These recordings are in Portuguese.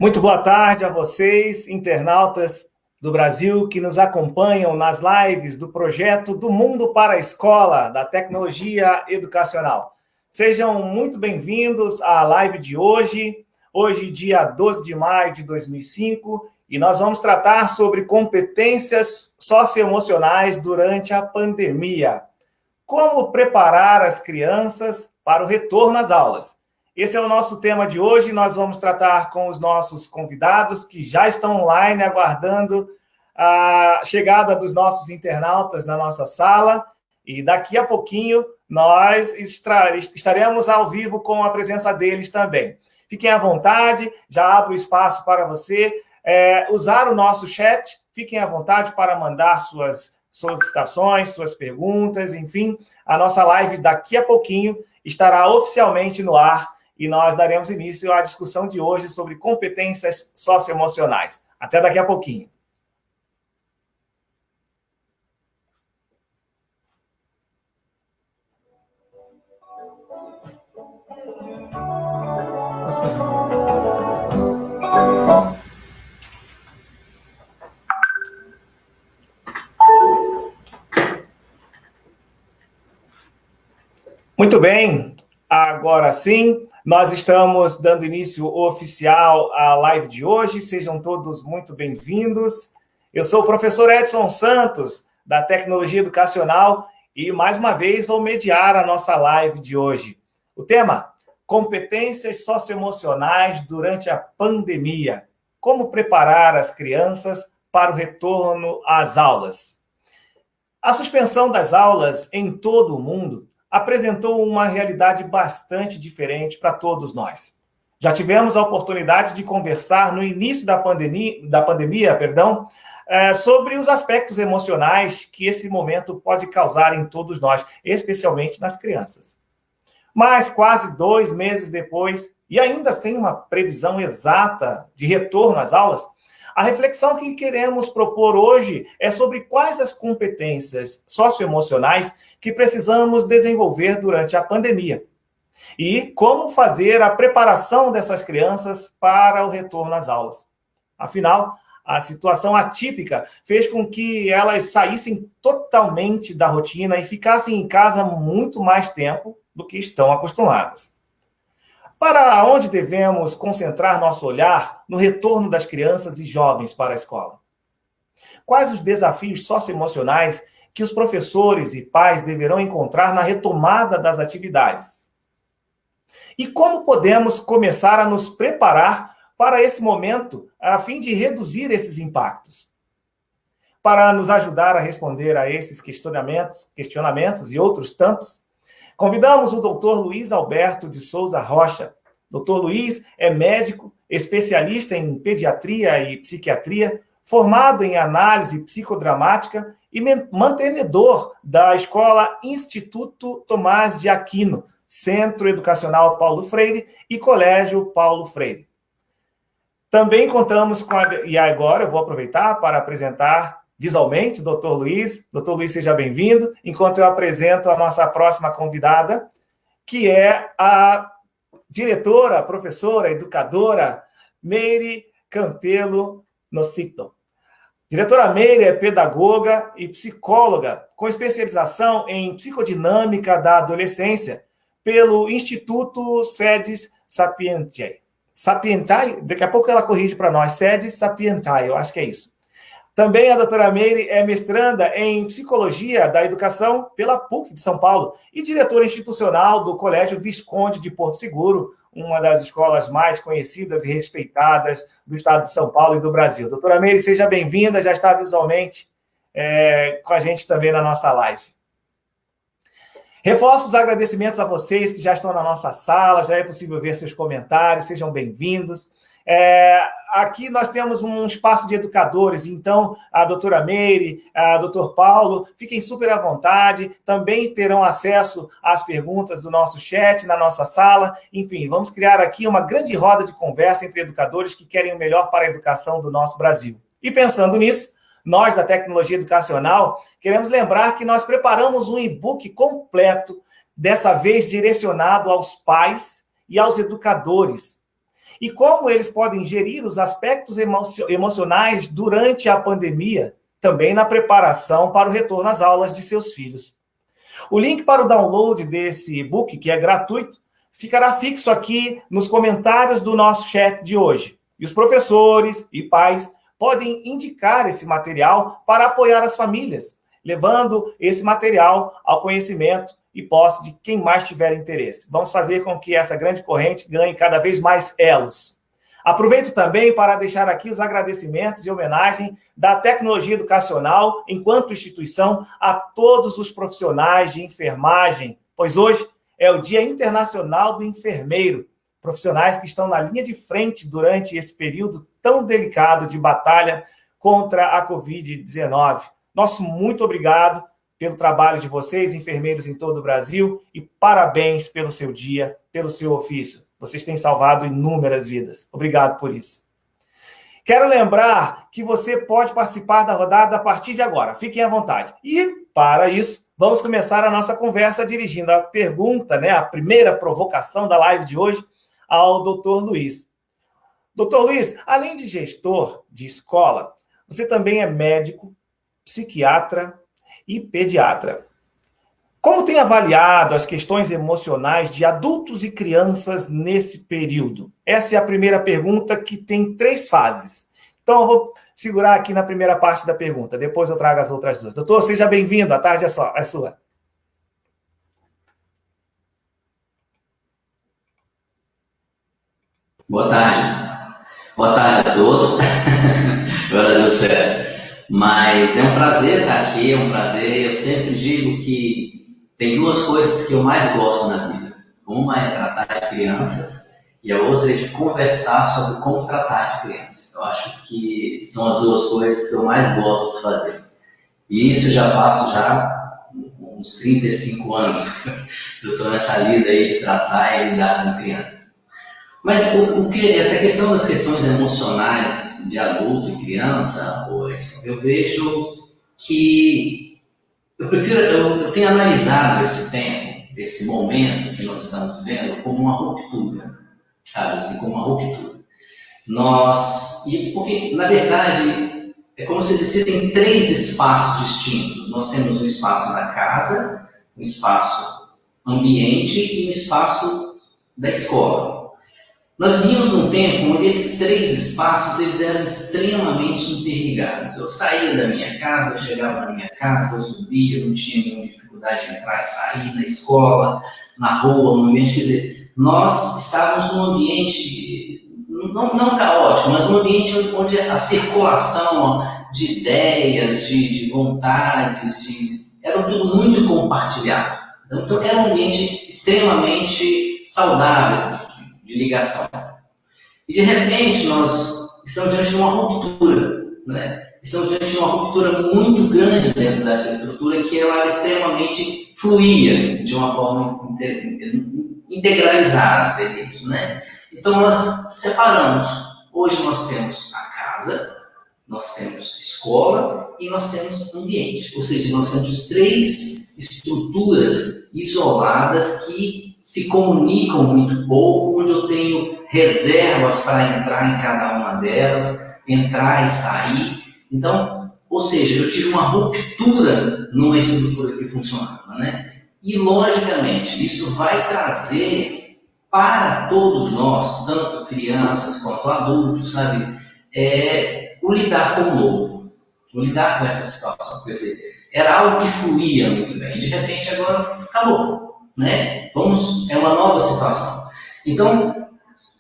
Muito boa tarde a vocês, internautas do Brasil, que nos acompanham nas lives do projeto Do Mundo para a Escola, da Tecnologia Educacional. Sejam muito bem-vindos à live de hoje, dia 12 de maio de 2005, e nós vamos tratar sobre competências socioemocionais durante a pandemia. Como preparar as crianças para o retorno às aulas? Esse é o nosso tema de hoje. Nós vamos tratar com os nossos convidados que já estão online aguardando a chegada dos nossos internautas na nossa sala. E daqui a pouquinho nós estaremos ao vivo com a presença deles também. Fiquem à vontade, já abro espaço para você usar o nosso chat. Fiquem à vontade para mandar suas solicitações, suas perguntas, enfim. A nossa live daqui a pouquinho estará oficialmente no ar e nós daremos início à discussão de hoje sobre competências socioemocionais. Até daqui a pouquinho. Muito bem, agora sim, nós estamos dando início oficial à live de hoje. Sejam todos muito bem-vindos. Eu sou o professor Edson Santos, da Tecnologia Educacional, e mais uma vez vou mediar a nossa live de hoje. O tema: competências socioemocionais durante a pandemia. Como preparar as crianças para o retorno às aulas? A suspensão das aulas em todo o mundo apresentou uma realidade bastante diferente para todos nós. Já tivemos a oportunidade de conversar no início da pandemia, sobre os aspectos emocionais que esse momento pode causar em todos nós, especialmente nas crianças. Mas quase 2 meses depois, e ainda sem uma previsão exata de retorno às aulas, a reflexão que queremos propor hoje é sobre quais as competências socioemocionais que precisamos desenvolver durante a pandemia e como fazer a preparação dessas crianças para o retorno às aulas. Afinal, a situação atípica fez com que elas saíssem totalmente da rotina e ficassem em casa muito mais tempo do que estão acostumadas. Para onde devemos concentrar nosso olhar no retorno das crianças e jovens para a escola? Quais os desafios socioemocionais que os professores e pais deverão encontrar na retomada das atividades? E como podemos começar a nos preparar para esse momento, a fim de reduzir esses impactos? Para nos ajudar a responder a esses questionamentos e outros tantos, convidamos o Dr. Luiz Alberto de Souza Rocha. Dr. Luiz é médico, especialista em pediatria e psiquiatria, formado em análise psicodramática e mantenedor da Escola Instituto Tomás de Aquino, Centro Educacional Paulo Freire e Colégio Paulo Freire. Também contamos com e agora eu vou aproveitar para apresentar visualmente, Dr. Luiz. Dr. Luiz, seja bem-vindo, enquanto eu apresento a nossa próxima convidada, que é a diretora, professora, educadora, Meire Campelo Nocito. Diretora Meire é pedagoga e psicóloga, com especialização em psicodinâmica da adolescência, pelo Instituto Sedes Sapientiae. Sapientiae, daqui a pouco ela corrige para nós, Sedes Sapientiae, eu acho que é isso. Também a doutora Meire é mestranda em Psicologia da Educação pela PUC de São Paulo e diretora institucional do Colégio Visconde de Porto Seguro, uma das escolas mais conhecidas e respeitadas do estado de São Paulo e do Brasil. Doutora Meire, seja bem-vinda, já está visualmente com a gente também na nossa live. Reforço os agradecimentos a vocês que já estão na nossa sala, já é possível ver seus comentários, sejam bem-vindos. Aqui nós temos um espaço de educadores, então a doutora Meire, a doutor Paulo, fiquem super à vontade, também terão acesso às perguntas do nosso chat, na nossa sala, enfim, vamos criar aqui uma grande roda de conversa entre educadores que querem o melhor para a educação do nosso Brasil. E pensando nisso, nós da Tecnologia Educacional queremos lembrar que nós preparamos um e-book completo, dessa vez direcionado aos pais e aos educadores. e como eles podem gerir os aspectos emocionais durante a pandemia, também na preparação para o retorno às aulas de seus filhos. O link para o download desse e-book, que é gratuito, ficará fixo aqui nos comentários do nosso chat de hoje. E os professores e pais podem indicar esse material para apoiar as famílias, levando esse material ao conhecimento e posse de quem mais tiver interesse. Vamos fazer com que essa grande corrente ganhe cada vez mais elos. Aproveito também para deixar aqui os agradecimentos e homenagem da tecnologia educacional, enquanto instituição, a todos os profissionais de enfermagem, pois hoje é o Dia Internacional do Enfermeiro, profissionais que estão na linha de frente durante esse período tão delicado de batalha contra a Covid-19. Nosso muito obrigado pelo trabalho de vocês, enfermeiros em todo o Brasil, e parabéns pelo seu dia, pelo seu ofício. Vocês têm salvado inúmeras vidas. Obrigado por isso. Quero lembrar que você pode participar da rodada a partir de agora. Fiquem à vontade. E, para isso, vamos começar a nossa conversa dirigindo a pergunta, a primeira provocação da live de hoje, ao Dr. Luiz. Dr. Luiz, além de gestor de escola, você também é médico, psiquiatra e pediatra. Como tem avaliado as questões emocionais de adultos e crianças nesse período? Essa é a primeira pergunta, que tem 3 fases. Então, eu vou segurar aqui na primeira parte da pergunta, depois eu trago as outras 2. Doutor, seja bem-vindo, a tarde é sua. Boa tarde. Boa tarde a todos. Agora deu certo. Mas é um prazer estar aqui, é um prazer. Eu sempre digo que tem 2 coisas que eu mais gosto na vida. Uma é tratar de crianças e a outra é de conversar sobre como tratar de crianças. Eu acho que são as 2 coisas que eu mais gosto de fazer. E isso já faço uns 35 anos. Eu estou nessa lida aí de tratar e lidar com crianças. Mas essa questão das questões emocionais de adulto e criança, eu vejo que eu tenho analisado esse tempo, esse momento que nós estamos vivendo, como uma ruptura, sabe, assim, como uma ruptura. Porque, na verdade, é como se existissem 3 espaços distintos. Nós temos um espaço na casa, um espaço ambiente e um espaço da escola. Nós vínhamos num tempo onde esses 3 espaços eles eram extremamente interligados. Eu saía da minha casa, eu chegava na minha casa, eu subia, eu não tinha nenhuma dificuldade de entrar e sair na escola, na rua, no ambiente. Quer dizer, nós estávamos num ambiente, não caótico, mas num ambiente onde a circulação de ideias, de vontades, era tudo muito compartilhado. Então, era um ambiente extremamente saudável de ligação. E de repente nós estamos diante de uma ruptura, Estamos diante de uma ruptura muito grande dentro dessa estrutura, que ela extremamente fluía de uma forma integralizada, seria isso, Então nós separamos. Hoje nós temos a casa, nós temos escola e nós temos ambiente. Ou seja, nós temos 3 estruturas isoladas que se comunicam muito pouco, onde eu tenho reservas para entrar em cada uma delas, entrar e sair. Então, ou seja, eu tive uma ruptura numa estrutura que funcionava, E, logicamente, isso vai trazer para todos nós, tanto crianças quanto adultos, o lidar com o novo, o lidar com essa situação. Quer dizer, era algo que fluía muito bem. De repente, agora, acabou. É uma nova situação. Então,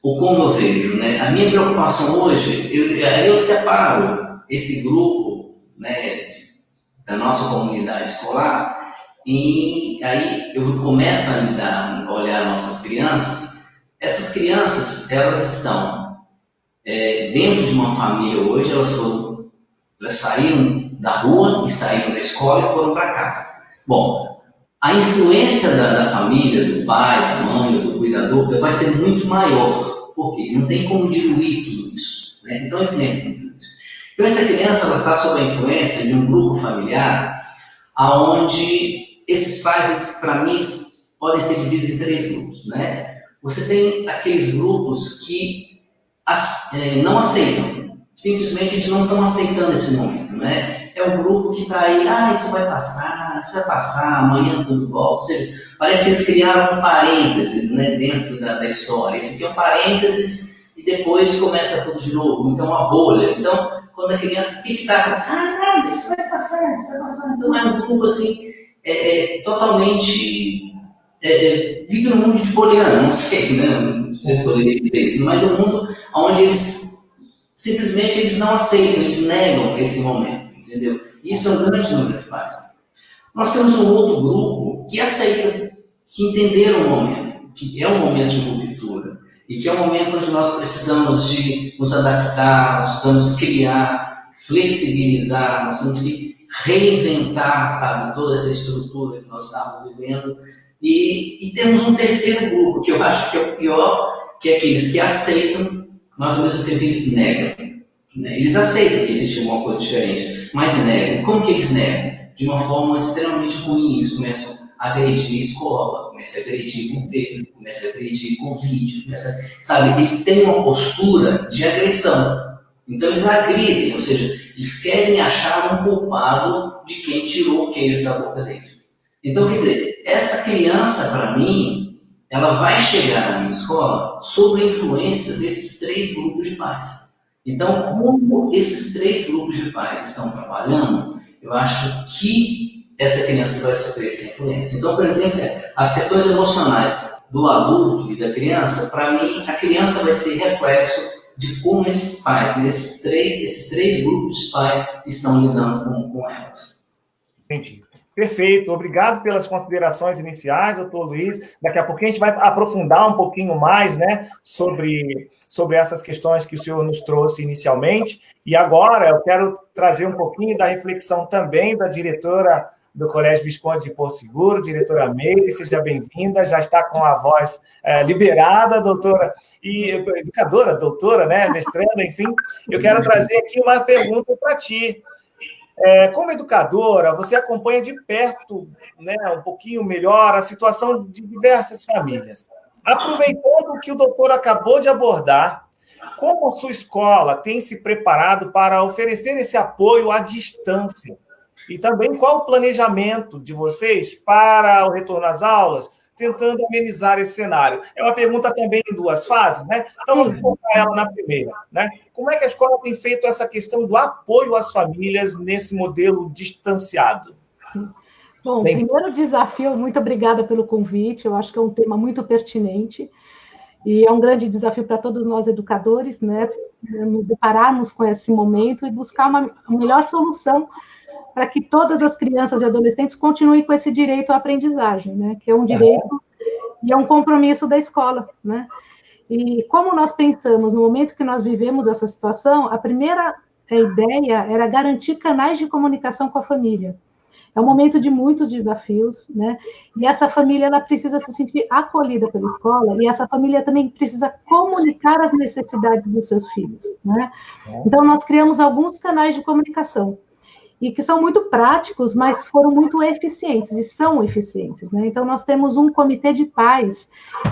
como eu vejo, a minha preocupação hoje, eu separo esse grupo, da nossa comunidade escolar, e aí eu começo a olhar nossas crianças. Essas crianças, elas estão dentro de uma família hoje, elas saíram da rua e saíram da escola e foram para casa. Bom, a influência da família, do pai, da mãe, do cuidador, vai ser muito maior, porque não tem como diluir tudo isso. Então, a influência tem tudo isso. Então, essa criança ela está sob a influência de um grupo familiar, onde esses pais, para mim, podem ser divididos em 3 grupos. Você tem aqueles grupos que não aceitam. Simplesmente eles não estão aceitando esse momento, né? É o grupo que está aí, isso vai passar, amanhã tudo volta. Ou seja, parece que eles criaram um parênteses, né, dentro da história. Esse aqui é um parênteses e depois começa tudo de novo. Então, uma bolha. Então, quando a criança, o que está acontecendo? Nada, isso vai passar. Então, é um grupo, assim, totalmente... vive num mundo de poliana, não sei, né? Não sei se poderia dizer isso, mas é um mundo onde eles simplesmente não aceitam, eles negam esse momento, entendeu? Isso é um grande número de pais. Nós temos um outro grupo que aceita, que entenderam o momento, que é um momento de ruptura, e que é um momento onde nós precisamos de nos adaptar, nós precisamos criar, flexibilizar, nós temos que reinventar, sabe, toda essa estrutura que nós estamos vivendo. E temos um terceiro grupo, que eu acho que é o pior, que é aqueles que aceitam, mas ao mesmo tempo eles negam. Né? Eles aceitam que existe alguma coisa diferente, mas negam. Como que eles negam? De uma forma extremamente ruim. Eles começam a agredir a escola, começam a agredir com dedo, começam a agredir com vídeo, sabe? Eles têm uma postura de agressão. Então eles agridem, ou seja, eles querem achar um culpado de quem tirou o queijo da boca deles. Então, quer dizer, essa criança, para mim, ela vai chegar na minha escola sob a influência desses 3 grupos de pais. Então, como esses 3 grupos de pais estão trabalhando, eu acho que essa criança vai sofrer essa influência. Então, por exemplo, as questões emocionais do adulto e da criança, para mim, a criança vai ser reflexo de como esses pais, esses três grupos de pais estão lidando com elas. Entendi. Perfeito, obrigado pelas considerações iniciais, doutor Luiz. Daqui a pouco a gente vai aprofundar um pouquinho mais, né, sobre essas questões que o senhor nos trouxe inicialmente. E agora eu quero trazer um pouquinho da reflexão também da diretora do Colégio Visconde de Porto Seguro, diretora Meire, seja bem-vinda, já está com a voz liberada, doutora, e educadora, doutora, né, mestranda, enfim. Eu quero trazer aqui uma pergunta para ti. Como educadora, você acompanha de perto, né, um pouquinho melhor, a situação de diversas famílias. Aproveitando o que o doutor acabou de abordar, como a sua escola tem se preparado para oferecer esse apoio à distância? E também qual o planejamento de vocês para o retorno às aulas, tentando amenizar esse cenário? É uma pergunta também em 2 fases, né? Então, vamos focar ela na primeira, né? Como é que a escola tem feito essa questão do apoio às famílias nesse modelo distanciado? Bom, primeiro desafio, muito obrigada pelo convite, eu acho que é um tema muito pertinente, e é um grande desafio para todos nós educadores, né? Nos depararmos com esse momento e buscar uma melhor solução para que todas as crianças e adolescentes continuem com esse direito à aprendizagem, né? Que é um direito e é um compromisso da escola, né? E como nós pensamos, no momento que nós vivemos essa situação, a primeira ideia era garantir canais de comunicação com a família. É um momento de muitos desafios, né? E essa família, ela precisa se sentir acolhida pela escola, e essa família também precisa comunicar as necessidades dos seus filhos, né? Então, nós criamos alguns canais de comunicação, e que são muito práticos, mas foram muito eficientes, e são eficientes, né? Então, nós temos um comitê de pais,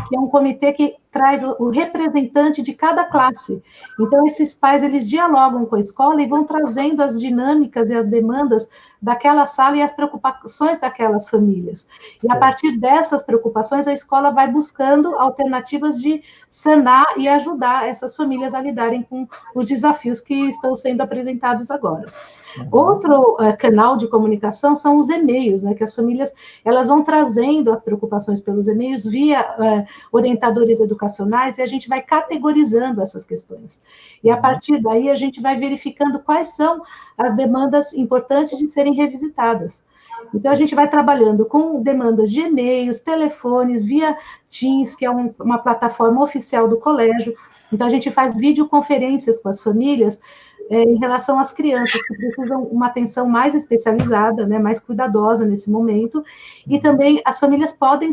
que é um comitê que traz o representante de cada classe. Então, esses pais, eles dialogam com a escola e vão trazendo as dinâmicas e as demandas daquela sala e as preocupações daquelas famílias. E a partir dessas preocupações, a escola vai buscando alternativas de sanar e ajudar essas famílias a lidarem com os desafios que estão sendo apresentados agora. Outro canal de comunicação são os e-mails, né, que as famílias elas vão trazendo as preocupações pelos e-mails via orientadores educacionais, e a gente vai categorizando essas questões. E a partir daí a gente vai verificando quais são as demandas importantes de serem revisitadas. Então, a gente vai trabalhando com demandas de e-mails, telefones, via Teams, que é uma plataforma oficial do colégio. Então, a gente faz videoconferências com as famílias em relação às crianças que precisam uma atenção mais especializada, né, mais cuidadosa nesse momento, e também as famílias podem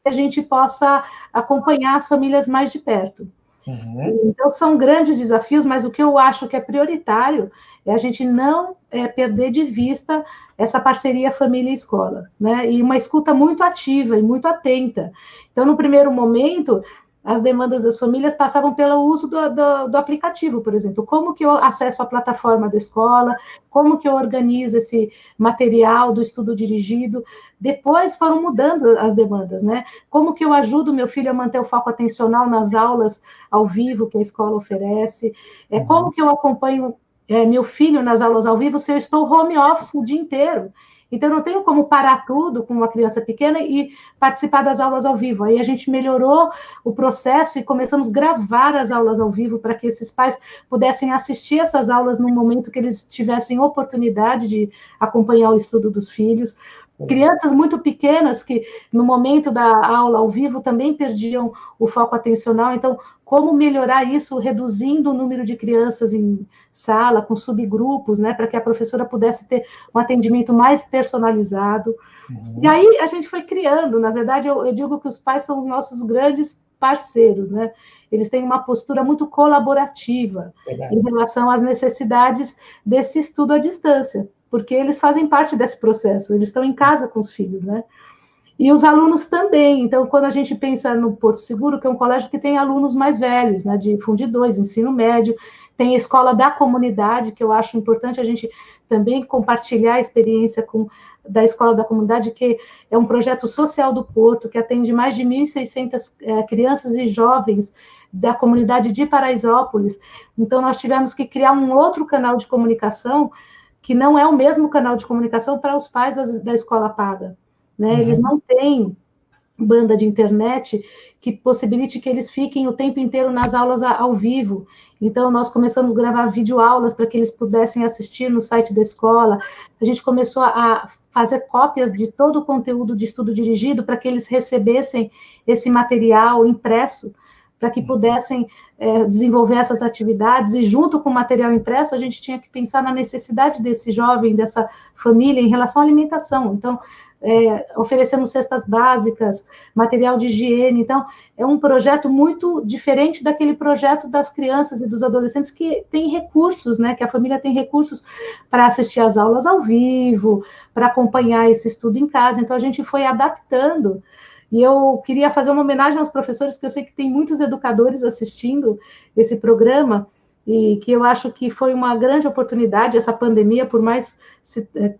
a gente possa acompanhar as famílias mais de perto. Então, são grandes desafios, mas o que eu acho que é prioritário é a gente não perder de vista essa parceria família e escola, né? E uma escuta muito ativa e muito atenta. Então, no primeiro momento, as demandas das famílias passavam pelo uso do aplicativo, por exemplo. Como que eu acesso a plataforma da escola, como que eu organizo esse material do estudo dirigido. Depois foram mudando as demandas, né? Como que eu ajudo meu filho a manter o foco atencional nas aulas ao vivo que a escola oferece. Como que eu acompanho meu filho nas aulas ao vivo se eu estou home office o dia inteiro. Então, eu não tenho como parar tudo com uma criança pequena e participar das aulas ao vivo. Aí a gente melhorou o processo e começamos a gravar as aulas ao vivo para que esses pais pudessem assistir essas aulas no momento que eles tivessem oportunidade de acompanhar o estudo dos filhos. Crianças muito pequenas que, no momento da aula ao vivo, também perdiam o foco atencional. Então, como melhorar isso, reduzindo o número de crianças em sala, com subgrupos, né, para que a professora pudesse ter um atendimento mais personalizado. E aí a gente foi criando, na verdade, eu digo que os pais são os nossos grandes parceiros, né? Eles têm uma postura muito colaborativa em relação às necessidades desse estudo à distância, porque eles fazem parte desse processo, eles estão em casa com os filhos, né? E os alunos também. Então, quando a gente pensa no Porto Seguro, que é um colégio que tem alunos mais velhos, né, de Fundi 2, ensino médio, tem a escola da comunidade, que eu acho importante a gente também compartilhar a experiência da escola da comunidade, que é um projeto social do Porto, que atende mais de 1.600 crianças e jovens da comunidade de Paraisópolis. Então, nós tivemos que criar um outro canal de comunicação, que não é o mesmo canal de comunicação para os pais da escola paga. Né? Eles não têm banda de internet que possibilite que eles fiquem o tempo inteiro nas aulas ao vivo. Então, nós começamos a gravar videoaulas para que eles pudessem assistir no site da escola. A gente começou a fazer cópias de todo o conteúdo de estudo dirigido para que eles recebessem esse material impresso, para que pudessem desenvolver essas atividades, e junto com o material impresso, a gente tinha que pensar na necessidade desse jovem, dessa família, em relação à alimentação. Então, oferecemos cestas básicas, material de higiene. Então, é um projeto muito diferente daquele projeto das crianças e dos adolescentes que tem recursos, né? Que a família tem recursos para assistir às aulas ao vivo, para acompanhar esse estudo em casa. Então, a gente foi adaptando. E eu queria fazer uma homenagem aos professores, que eu sei que tem muitos educadores assistindo esse programa, e que eu acho que foi uma grande oportunidade essa pandemia, por mais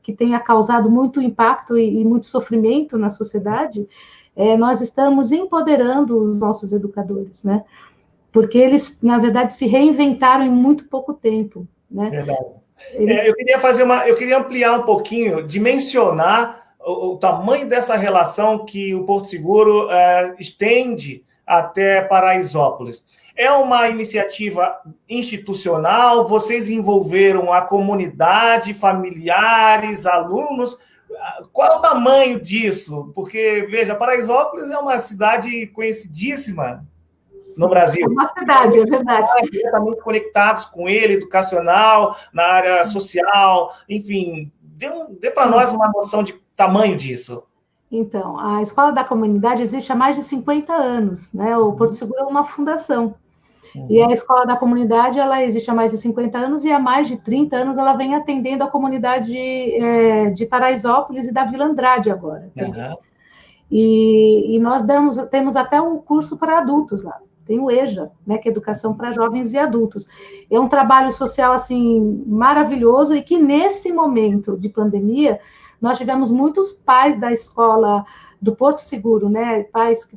que tenha causado muito impacto e muito sofrimento na sociedade, nós estamos empoderando os nossos educadores, né? Porque eles, na verdade, se reinventaram em muito pouco tempo, né? Verdade. Eu queria ampliar um pouquinho, dimensionar o tamanho dessa relação que o Porto Seguro estende até Paraisópolis. É uma iniciativa institucional? Vocês envolveram a comunidade, familiares, alunos? Qual é o tamanho disso? Porque, veja, Paraisópolis é uma cidade conhecidíssima no Brasil. É uma cidade, é verdade. Diretamente conectados com ele, educacional, na área social, enfim. Dê para nós uma noção de tamanho disso. Então, a Escola da Comunidade existe há mais de 50 anos, né? O Porto Seguro é uma fundação. E a Escola da Comunidade, ela existe há mais de 50 anos, e há mais de 30 anos ela vem atendendo a comunidade de Paraisópolis e da Vila Andrade agora. E nós temos até um curso para adultos lá. Tem o EJA, né, que é Educação para Jovens e Adultos. É um trabalho social, assim, maravilhoso, e que nesse momento de pandemia, nós tivemos muitos pais da escola do Porto Seguro, né, pais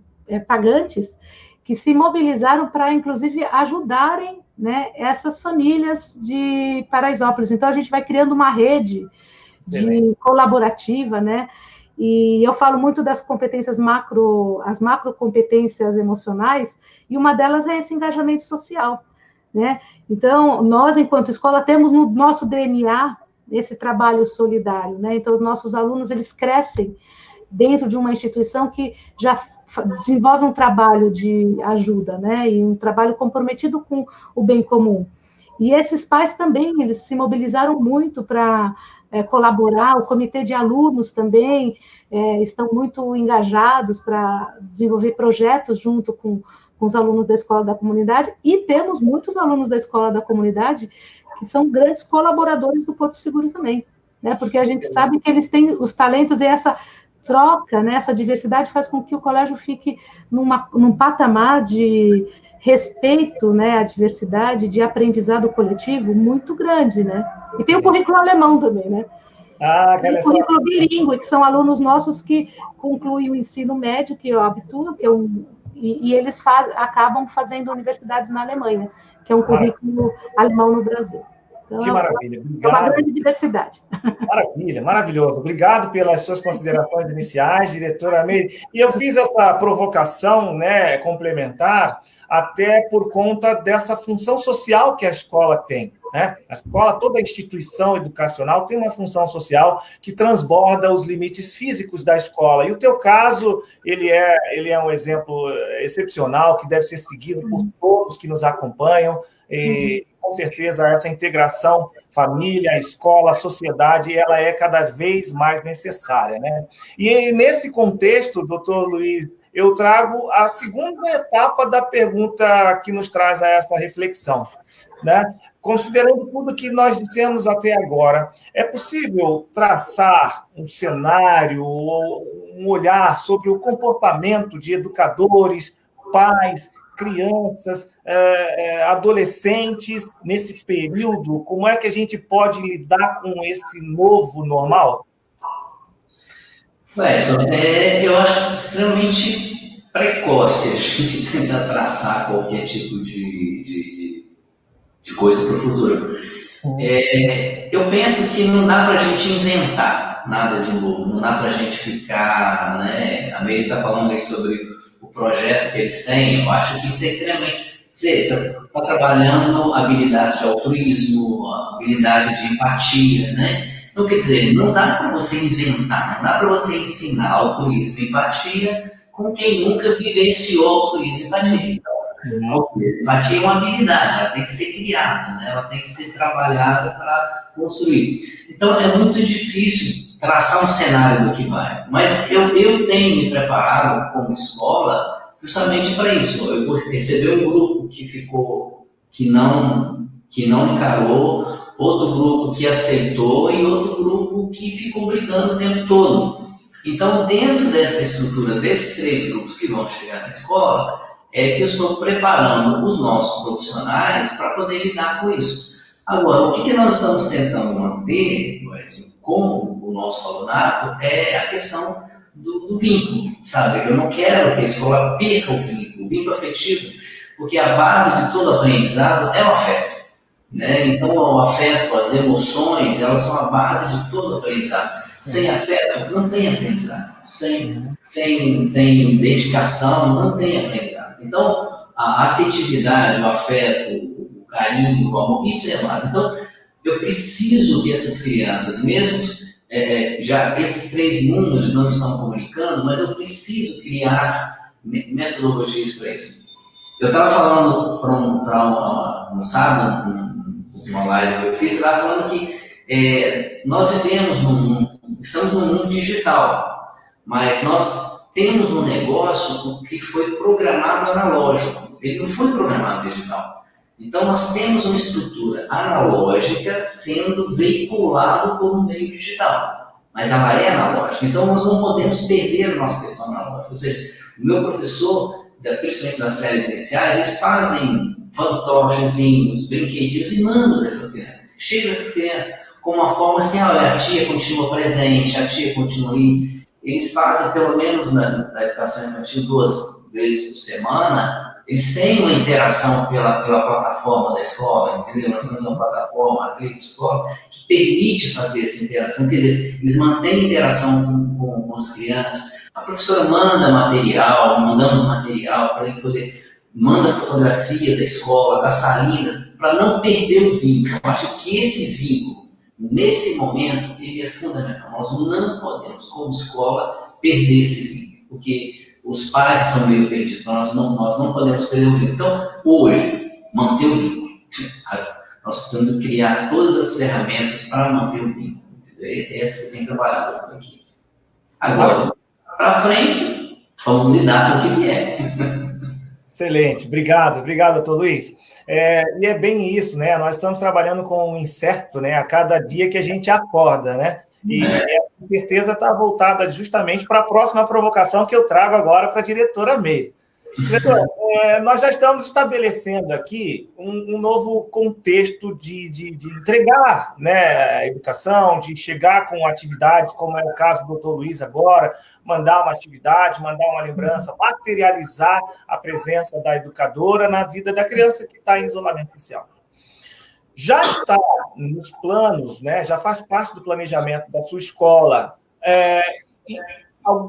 pagantes, que se mobilizaram para, inclusive, ajudarem, né, essas famílias de Paraisópolis. Então, a gente vai criando uma rede colaborativa, né? E eu falo muito das competências as macrocompetências emocionais, e uma delas é esse engajamento social, né? Então, nós, enquanto escola, temos no nosso DNA esse trabalho solidário, né? Então, os nossos alunos, eles crescem dentro de uma instituição que já desenvolve um trabalho de ajuda, né? E um trabalho comprometido com o bem comum. E esses pais também, eles se mobilizaram muito para colaborar. O comitê de alunos também estão muito engajados para desenvolver projetos junto com os alunos da Escola da Comunidade, e temos muitos alunos da Escola da Comunidade que são grandes colaboradores do Porto Seguro também, né? Porque a gente sabe que eles têm os talentos e essa troca, né, essa diversidade faz com que o colégio fique num patamar de respeito, né, à diversidade, de aprendizado coletivo muito grande, né? E tem o currículo alemão também, né? Tem o currículo bilíngue, que são alunos nossos que concluem o ensino médio, que é o Abitur, e eles acabam fazendo universidades na Alemanha, que é um currículo alemão no Brasil. Então, que maravilha. Obrigado. É uma grande diversidade. Maravilha, maravilhoso. Obrigado pelas suas considerações iniciais, diretora Meire. E eu fiz essa provocação, né, complementar, até por conta dessa função social que a escola tem. Né? A escola, toda a instituição educacional tem uma função social que transborda os limites físicos da escola. E o teu caso, ele é um exemplo excepcional, que deve ser seguido por todos que nos acompanham. E, com certeza, essa integração família, escola, sociedade, ela é cada vez mais necessária. Né? E nesse contexto, doutor Luiz, eu trago a segunda etapa da pergunta que nos traz a essa reflexão. Né? Considerando tudo que nós dissemos até agora, é possível traçar um cenário ou um olhar sobre o comportamento de educadores, pais, crianças, adolescentes nesse período? Como é que a gente pode lidar com esse novo normal? Eu acho extremamente precoce a gente tentar traçar qualquer tipo de coisa para o futuro. Eu penso que não dá para a gente inventar nada de novo, não dá para a gente ficar, né? A Meire está falando aí sobre o projeto que eles têm. Eu acho que isso é extremamente... Você está trabalhando habilidades de altruísmo, habilidade de empatia, né? Então, quer dizer, não dá para você inventar, não dá para você ensinar altruísmo e empatia com quem nunca vivenciou altruísmo e empatia. Então, empatia é uma habilidade, ela tem que ser criada, né? Ela tem que ser trabalhada para construir. Então, é muito difícil traçar um cenário do que vai. Mas eu tenho me preparado como escola justamente para isso. Eu vou receber um grupo que não encarou, outro grupo que aceitou e outro grupo que ficou brigando o tempo todo. Então, dentro dessa estrutura, desses 3 grupos que vão chegar na escola, é que eu estou preparando os nossos profissionais para poder lidar com isso. Agora, o que nós estamos tentando manter, com o nosso alunato, é a questão do vínculo, sabe? Eu não quero que a escola perca o vínculo afetivo, porque a base de todo aprendizado é o afeto. Né? Então, o afeto, as emoções, elas são a base de todo aprendizado. Sem afeto, não tem aprendizado. Sem dedicação, não tem aprendizado. Então, a afetividade, o afeto, o carinho, o amor, isso é a base. Então, eu preciso que essas crianças, mesmo já esses 3 números não estão comunicando, mas eu preciso criar metodologias para isso. Eu estava falando para um sábado, uma live que eu fiz, lá falando que nós estamos num mundo digital, mas nós temos um negócio que foi programado analógico, ele não foi programado digital. Então, nós temos uma estrutura analógica sendo veiculada por um meio digital, mas ela é analógica. Então, nós não podemos perder a nossa questão analógica. Ou seja, o meu professor, principalmente nas séries iniciais, eles fazem fantochezinhos, brinquedinhos e mandam dessas crianças. Chega essas crianças com uma forma assim, olha, a tia continua presente, a tia continua aí. Eles fazem, pelo menos na educação infantil, 2 vezes por semana. Eles têm uma interação pela plataforma da escola, entendeu? Nós temos uma plataforma, a Clique Escola, que permite fazer essa interação. Quer dizer, eles mantêm interação com as crianças. A professora manda material, mandamos material para ele poder... Manda fotografia da escola, da salinha, para não perder o vínculo. Eu acho que esse vínculo, nesse momento, ele é fundamental. Nós não podemos, como escola, perder esse vínculo, porque os pais são meio perdidos, nós não podemos perder o vínculo. Então, hoje, manter o vínculo. Nós precisamos criar todas as ferramentas para manter o vínculo. É essa que tem trabalhado com a equipe. Agora, para frente, vamos lidar com o que vier. Excelente, obrigado, doutor Luiz. E é bem isso, né? Nós estamos trabalhando com um incerto, né? A cada dia que a gente acorda, né? E com certeza está voltada justamente para a próxima provocação que eu trago agora para a diretora Meire. Diretor, nós já estamos estabelecendo aqui um novo contexto de entregar, né, a educação, de chegar com atividades, como é o caso do doutor Luiz agora, mandar uma atividade, mandar uma lembrança, materializar a presença da educadora na vida da criança que está em isolamento social. Já está nos planos, né, já faz parte do planejamento da sua escola,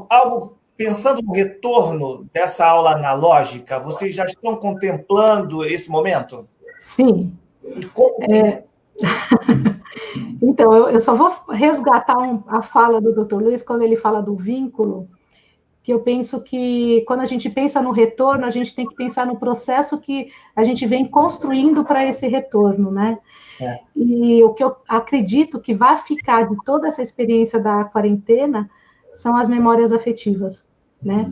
algo pensando no retorno dessa aula analógica, vocês já estão contemplando esse momento? Sim. E como... Então, eu só vou resgatar a fala do Dr. Luiz quando ele fala do vínculo, que eu penso que quando a gente pensa no retorno, a gente tem que pensar no processo que a gente vem construindo para esse retorno, né? E o que eu acredito que vai ficar de toda essa experiência da quarentena são as memórias afetivas, né?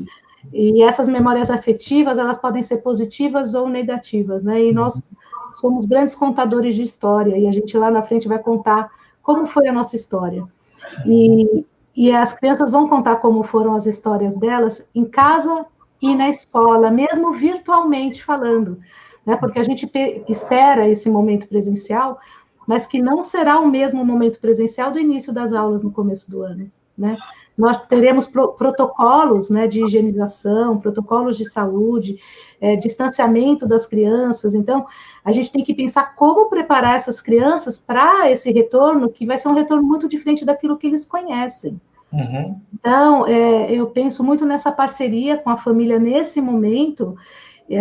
E essas memórias afetivas, elas podem ser positivas ou negativas, né? E nós somos grandes contadores de história, e a gente lá na frente vai contar como foi a nossa história. E as crianças vão contar como foram as histórias delas em casa e na escola, mesmo virtualmente falando, né? Porque a gente espera esse momento presencial, mas que não será o mesmo momento presencial do início das aulas no começo do ano, né? Nós teremos protocolos, né, de higienização, protocolos de saúde, distanciamento das crianças. Então, a gente tem que pensar como preparar essas crianças para esse retorno, que vai ser um retorno muito diferente daquilo que eles conhecem. Uhum. Então, eu penso muito nessa parceria com a família nesse momento,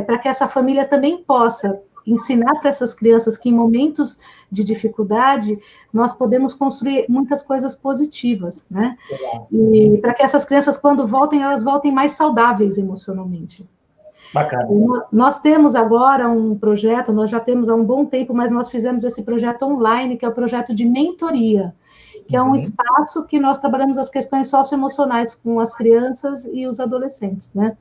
para que essa família também possa ensinar para essas crianças que em momentos de dificuldade nós podemos construir muitas coisas positivas, né? E para que essas crianças, quando voltem, elas voltem mais saudáveis emocionalmente. Bacana. Nós temos agora um projeto, nós já temos há um bom tempo, mas nós fizemos esse projeto online, que é o projeto de mentoria, que é um espaço que nós trabalhamos as questões socioemocionais com as crianças e os adolescentes, né?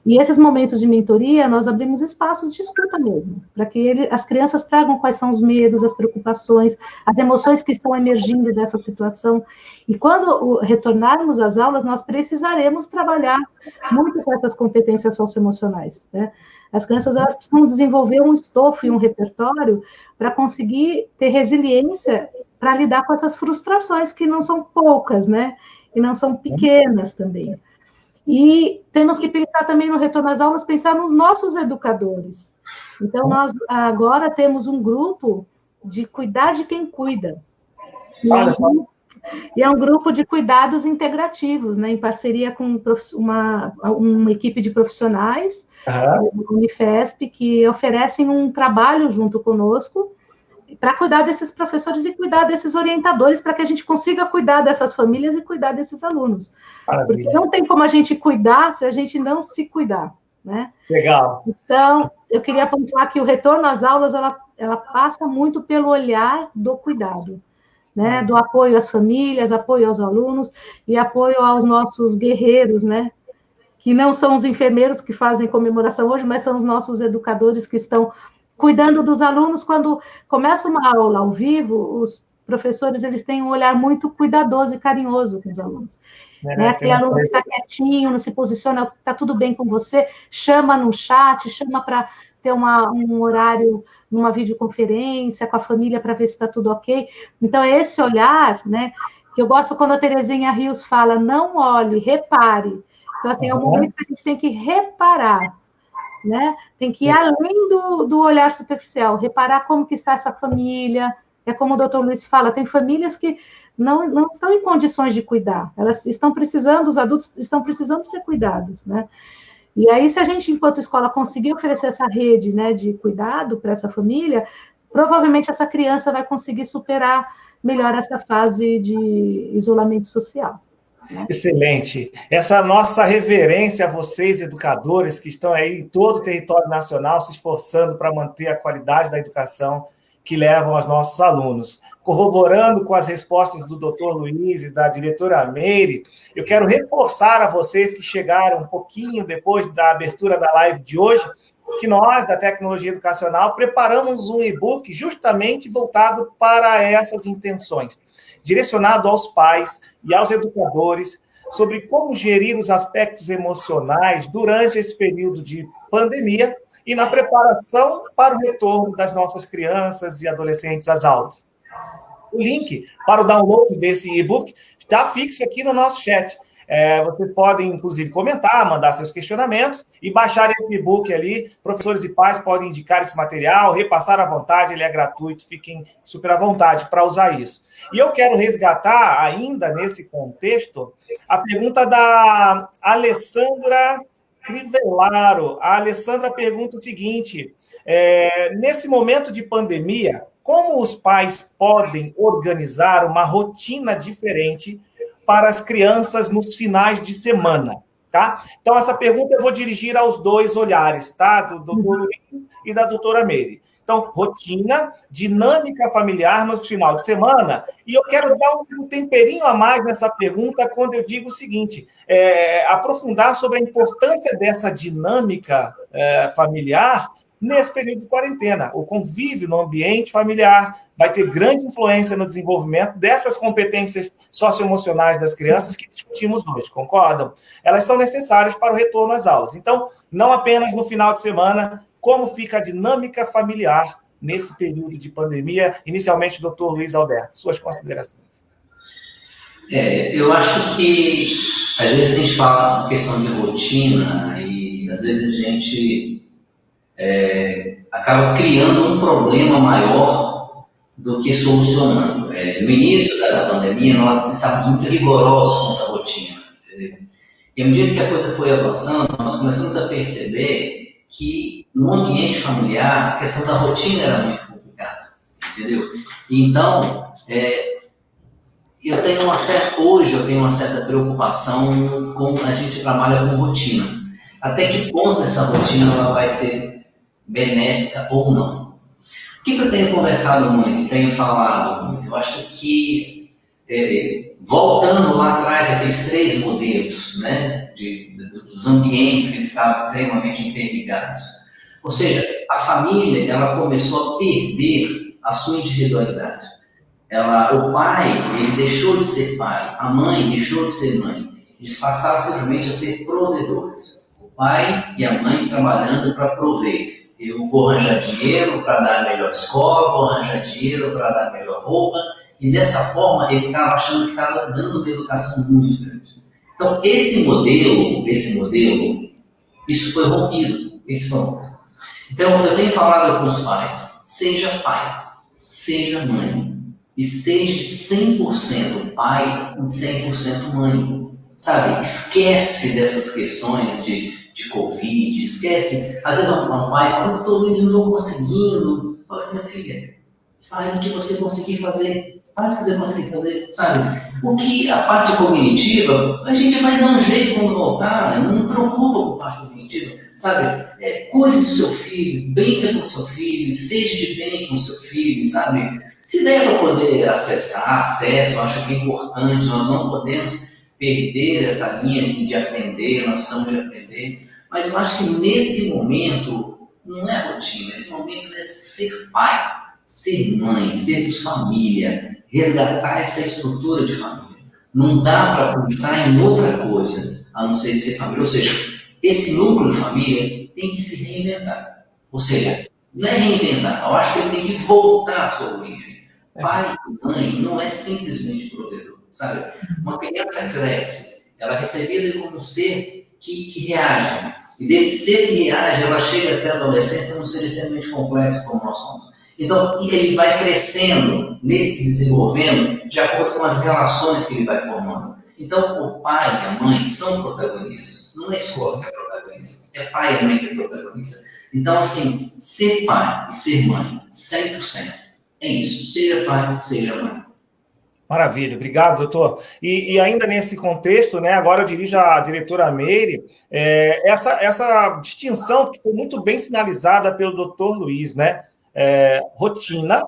E esses momentos de mentoria, nós abrimos espaços de escuta mesmo, para que as crianças tragam quais são os medos, as preocupações, as emoções que estão emergindo dessa situação. E quando retornarmos às aulas, nós precisaremos trabalhar muito com essas competências socioemocionais, né? As crianças, elas precisam desenvolver um estofo e um repertório para conseguir ter resiliência para lidar com essas frustrações, que não são poucas, né? E não são pequenas também. E temos que pensar também no retorno às aulas, pensar nos nossos educadores. Então, nós agora temos um grupo de cuidar de quem cuida. E é um grupo de cuidados integrativos, né, em parceria com uma equipe de profissionais, do Unifesp, que oferecem um trabalho junto conosco, para cuidar desses professores e cuidar desses orientadores, para que a gente consiga cuidar dessas famílias e cuidar desses alunos. Maravilha. Porque não tem como a gente cuidar se a gente não se cuidar, né? Legal. Então, eu queria pontuar que o retorno às aulas, ela passa muito pelo olhar do cuidado, né? Do apoio às famílias, apoio aos alunos e apoio aos nossos guerreiros, né? Que não são os enfermeiros que fazem comemoração hoje, mas são os nossos educadores que estão cuidando dos alunos. Quando começa uma aula ao vivo, os professores, eles têm um olhar muito cuidadoso e carinhoso com os alunos. Né? Aquele aluno que está quietinho, não se posiciona, está tudo bem com você, chama no chat, chama para ter um horário numa videoconferência com a família para ver se está tudo ok. Então, é esse olhar, né, que eu gosto quando a Terezinha Rios fala, não olhe, repare. Então, assim, é um momento que a gente tem que reparar, né? Tem que ir além do olhar superficial, reparar como que está essa família. É como o doutor Luiz fala, tem famílias que não estão em condições de cuidar, elas estão precisando, os adultos estão precisando ser cuidados, né? E aí, se a gente, enquanto escola, conseguir oferecer essa rede, né, de cuidado para essa família, provavelmente essa criança vai conseguir superar melhor essa fase de isolamento social. Excelente. Essa nossa reverência a vocês, educadores, que estão aí em todo o território nacional se esforçando para manter a qualidade da educação que levam aos nossos alunos. Corroborando com as respostas do Dr. Luiz e da diretora Meire, eu quero reforçar a vocês que chegaram um pouquinho depois da abertura da live de hoje, que nós, da Tecnologia Educacional, preparamos um e-book justamente voltado para essas intenções. direcionado aos pais e aos educadores sobre como gerir os aspectos emocionais durante esse período de pandemia e na preparação para o retorno das nossas crianças e adolescentes às aulas. O link para o download desse e-book está fixo aqui no nosso chat. Vocês podem, inclusive, comentar, mandar seus questionamentos e baixar esse e-book ali. Professores e pais podem indicar esse material, repassar à vontade, ele é gratuito, fiquem super à vontade para usar isso. E eu quero resgatar, ainda nesse contexto, a pergunta da Alessandra Crivellaro. A Alessandra pergunta o seguinte: nesse momento de pandemia, como os pais podem organizar uma rotina diferente para as crianças nos finais de semana, tá? Então, essa pergunta eu vou dirigir aos dois olhares, tá? Do doutor Luiz e da doutora Meire. Então, rotina, dinâmica familiar no final de semana, e eu quero dar um temperinho a mais nessa pergunta quando eu digo o seguinte, aprofundar sobre a importância dessa dinâmica familiar nesse período de quarentena. O convívio no ambiente familiar vai ter grande influência no desenvolvimento dessas competências socioemocionais das crianças que discutimos hoje, concordam? Elas são necessárias para o retorno às aulas. Então, não apenas no final de semana, como fica a dinâmica familiar nesse período de pandemia? Inicialmente, doutor Luiz Alberto, suas considerações. Eu acho que, às vezes, a gente fala de questão de rotina e, às vezes, a gente acaba criando um problema maior do que solucionando. No início da pandemia, nós estávamos muito rigorosos quanto à rotina, entendeu? E à medida que a coisa foi avançando, nós começamos a perceber que no ambiente familiar a questão da rotina era muito complicada, entendeu? Então, hoje eu tenho uma certa preocupação com a gente trabalha com rotina. Até que ponto essa rotina ela vai ser benéfica ou não? O que eu tenho conversado muito, tenho falado muito? Eu acho que, voltando lá atrás, aqueles 3 modelos, né, dos ambientes que eles estavam extremamente interligados. Ou seja, a família ela começou a perder a sua individualidade. O pai ele deixou de ser pai, a mãe deixou de ser mãe. Eles passaram simplesmente a ser provedores. O pai e a mãe trabalhando para prover. Eu vou arranjar dinheiro para dar a melhor escola, vou arranjar dinheiro para dar a melhor roupa, e dessa forma ele estava achando que estava dando uma educação muito grande. Então, esse modelo, isso foi rompido. Então, eu tenho falado com os pais, seja pai, seja mãe, esteja 100% pai e 100% mãe. Sabe, esquece dessas questões de Covid, esquece. Às vezes um pai fala, eu não estou conseguindo. Fala assim, minha filha, faz o que você conseguir fazer. Faz o que você conseguir fazer, sabe? O que a parte cognitiva, a gente vai dar um jeito quando voltar, né? Não preocupa com a parte cognitiva, sabe? Cuide do seu filho, brinca com o seu filho, esteja de bem com o seu filho, sabe? Se der para poder acesso, eu acho que é importante, nós não podemos perder essa linha de aprender, nós precisamos de aprender, mas eu acho que nesse momento não é rotina, esse momento é ser pai, ser mãe, ser família, resgatar essa estrutura de família. Não dá para pensar em outra coisa, a não ser ser família, ou seja, esse núcleo de família tem que se reinventar, ou seja, não é reinventar, eu acho que ele tem que voltar à sua origem. Pai e mãe não é simplesmente provedor. Sabe? Uma criança cresce, ela é recebida como um ser que reage. E desse ser que reage, ela chega até a adolescência num ser extremamente complexo como nós somos. Então, ele vai crescendo, se desenvolvendo, de acordo com as relações que ele vai formando. Então, o pai e a mãe são protagonistas. Não é a escola que é protagonista, é pai e mãe que é protagonista. Então, assim, ser pai e ser mãe, 100%. É isso, seja pai, seja mãe. Maravilha, obrigado, doutor. E ainda nesse contexto, né, agora eu dirijo à diretora Meire, essa distinção que foi muito bem sinalizada pelo doutor Luiz, né? Rotina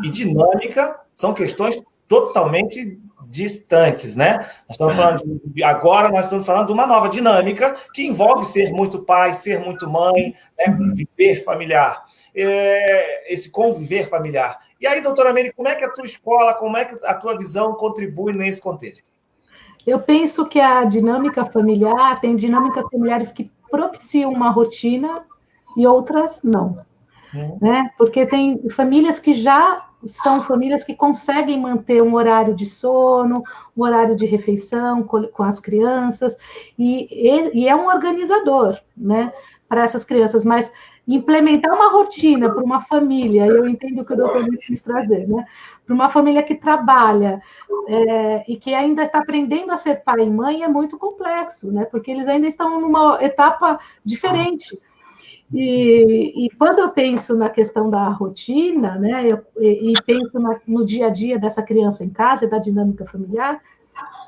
e dinâmica são questões totalmente distantes, né? Nós estamos falando agora nós estamos falando de uma nova dinâmica que envolve ser muito pai, ser muito mãe, né? Viver familiar. Esse conviver familiar. E aí, doutora Meire, como é que a tua escola, como é que a tua visão contribui nesse contexto? Eu penso que a dinâmica familiar, tem dinâmicas familiares que propiciam uma rotina e outras não, né? Porque tem famílias que já são famílias que conseguem manter um horário de sono, um horário de refeição com as crianças, e é um organizador, né, para essas crianças, mas implementar uma rotina para uma família, eu entendo o que o doutor Luiz quis trazer, né, para uma família que trabalha e que ainda está aprendendo a ser pai e mãe, é muito complexo, né, porque eles ainda estão numa etapa diferente. E quando eu penso na questão da rotina, né, e penso no dia a dia dessa criança em casa e da dinâmica familiar,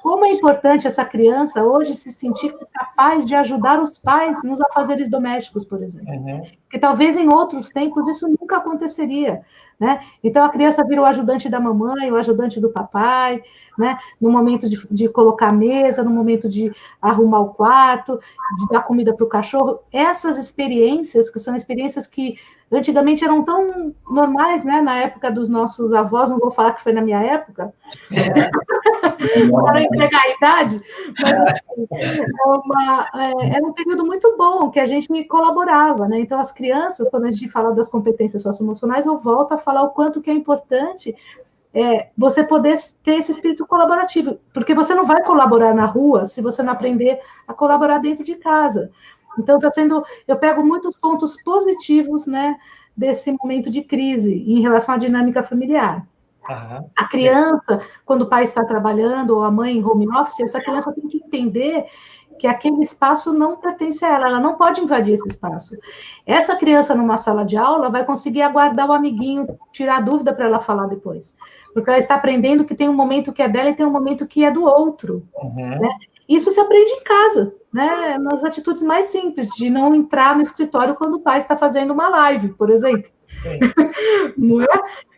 como é importante essa criança hoje se sentir capaz de ajudar os pais nos afazeres domésticos, por exemplo. Porque talvez em outros tempos isso nunca aconteceria, né? Então a criança vira o ajudante da mamãe, o ajudante do papai, né? No momento de colocar a mesa, no momento de arrumar o quarto, de dar comida para o cachorro. Essas experiências, que são experiências que antigamente eram tão normais, né? Na época dos nossos avós, não vou falar que foi na minha época, para não entregar a idade, mas assim, era um período muito bom, que a gente colaborava, né? Então, as crianças, quando a gente fala das competências socioemocionais, eu volto a falar o quanto que é importante você poder ter esse espírito colaborativo, porque você não vai colaborar na rua se você não aprender a colaborar dentro de casa. Então, eu pego muitos pontos positivos, né, desse momento de crise em relação à dinâmica familiar. A criança, quando o pai está trabalhando, ou a mãe em home office, essa criança tem que entender que aquele espaço não pertence a ela, ela não pode invadir esse espaço. Essa criança, numa sala de aula, vai conseguir aguardar o amiguinho, tirar dúvida para ela falar depois. Porque ela está aprendendo que tem um momento que é dela e tem um momento que é do outro. Né? Isso se aprende em casa, né? Nas atitudes mais simples, de não entrar no escritório quando o pai está fazendo uma live, por exemplo. Não é?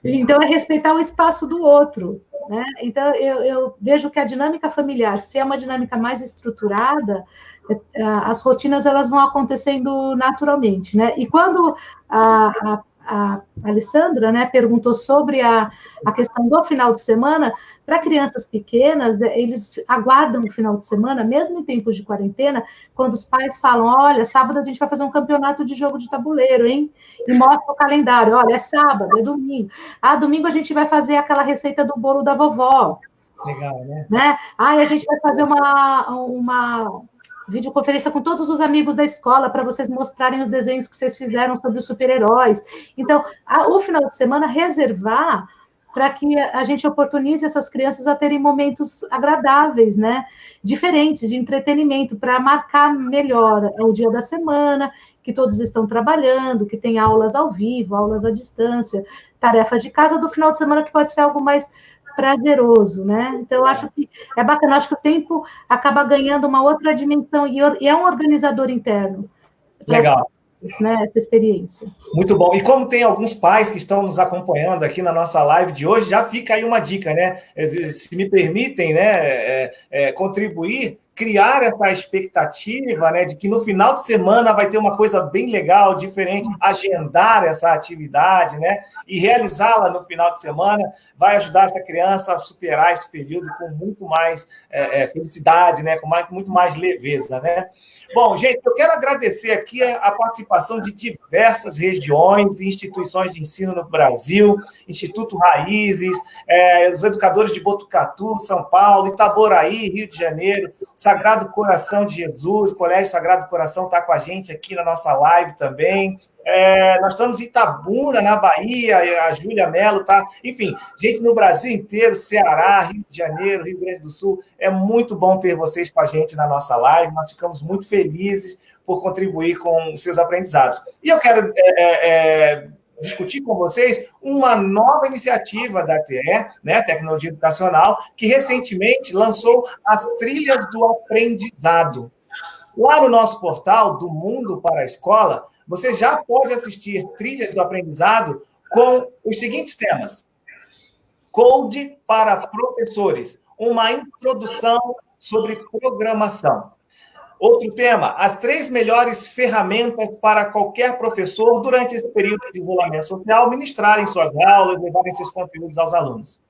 Então, é respeitar o espaço do outro. Né? Então, eu vejo que a dinâmica familiar, se é uma dinâmica mais estruturada, as rotinas elas vão acontecendo naturalmente. Né? E quando a Alessandra, né, perguntou sobre a questão do final de semana, para crianças pequenas, eles aguardam o final de semana, mesmo em tempos de quarentena, quando os pais falam, olha, sábado a gente vai fazer um campeonato de jogo de tabuleiro, hein? E mostra o calendário, olha, é sábado, é domingo. Ah, domingo a gente vai fazer aquela receita do bolo da vovó. Legal, né? Ah, e a gente vai fazer uma videoconferência com todos os amigos da escola para vocês mostrarem os desenhos que vocês fizeram sobre os super-heróis. Então, o final de semana reservar para que a gente oportunize essas crianças a terem momentos agradáveis, né? Diferentes, de entretenimento, para marcar melhor o dia da semana, que todos estão trabalhando, que tem aulas ao vivo, aulas à distância, tarefas de casa do final de semana, que pode ser algo mais prazeroso, né? Então, eu acho que é bacana, acho que o tempo acaba ganhando uma outra dimensão e é um organizador interno. Legal. Essa experiência. Muito bom. E como tem alguns pais que estão nos acompanhando aqui na nossa live de hoje, já fica aí uma dica, né? Se me permitem, né, contribuir, criar essa expectativa, né, de que no final de semana vai ter uma coisa bem legal, diferente, agendar essa atividade, né, e realizá-la no final de semana, vai ajudar essa criança a superar esse período com muito mais felicidade, né, com muito mais leveza, né. Bom, gente, eu quero agradecer aqui a participação de diversas regiões e instituições de ensino no Brasil, Instituto Raízes, os educadores de Botucatu, São Paulo, Itaboraí, Rio de Janeiro, Sagrado Coração de Jesus, Colégio Sagrado Coração está com a gente aqui na nossa live também. Nós estamos em Itabuna, na Bahia, a Júlia Mello está. Enfim, gente no Brasil inteiro, Ceará, Rio de Janeiro, Rio Grande do Sul. É muito bom ter vocês com a gente na nossa live. Nós ficamos muito felizes por contribuir com os seus aprendizados. E eu quero discutir com vocês uma nova iniciativa da TE, né, Tecnologia Educacional, que recentemente lançou as Trilhas do Aprendizado. Lá no nosso portal do Mundo para a Escola, você já pode assistir Trilhas do Aprendizado com os seguintes temas: Code para professores, uma introdução sobre programação. Outro tema, as 3 melhores ferramentas para qualquer professor durante esse período de isolamento social ministrarem suas aulas, levarem seus conteúdos aos alunos.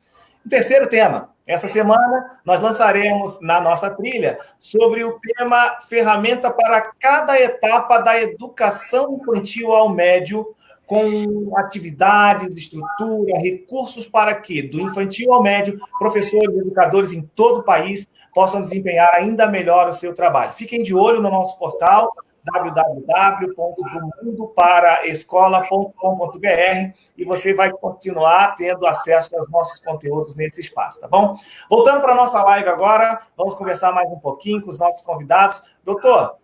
O terceiro tema, essa semana nós lançaremos na nossa trilha sobre o tema ferramenta para cada etapa da educação infantil ao médio, com atividades, estrutura, recursos para que, do infantil ao médio, professores e educadores em todo o país possam desempenhar ainda melhor o seu trabalho. Fiquem de olho no nosso portal, www.domundoparaescola.com.br, e você vai continuar tendo acesso aos nossos conteúdos nesse espaço, tá bom? Voltando para a nossa live agora, vamos conversar mais um pouquinho com os nossos convidados. Doutor,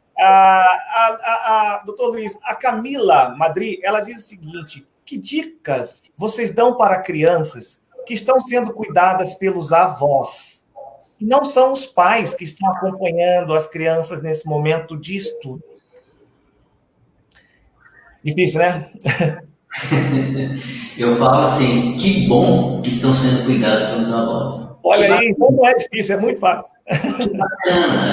doutor Luiz, a Camila Madri, ela diz o seguinte: que dicas vocês dão para crianças que estão sendo cuidadas pelos avós? Não são os pais que estão acompanhando as crianças nesse momento de estudo. Difícil, né? Eu falo assim, que bom que estão sendo cuidados pelos avós. Olha aí, não é difícil, é muito fácil. É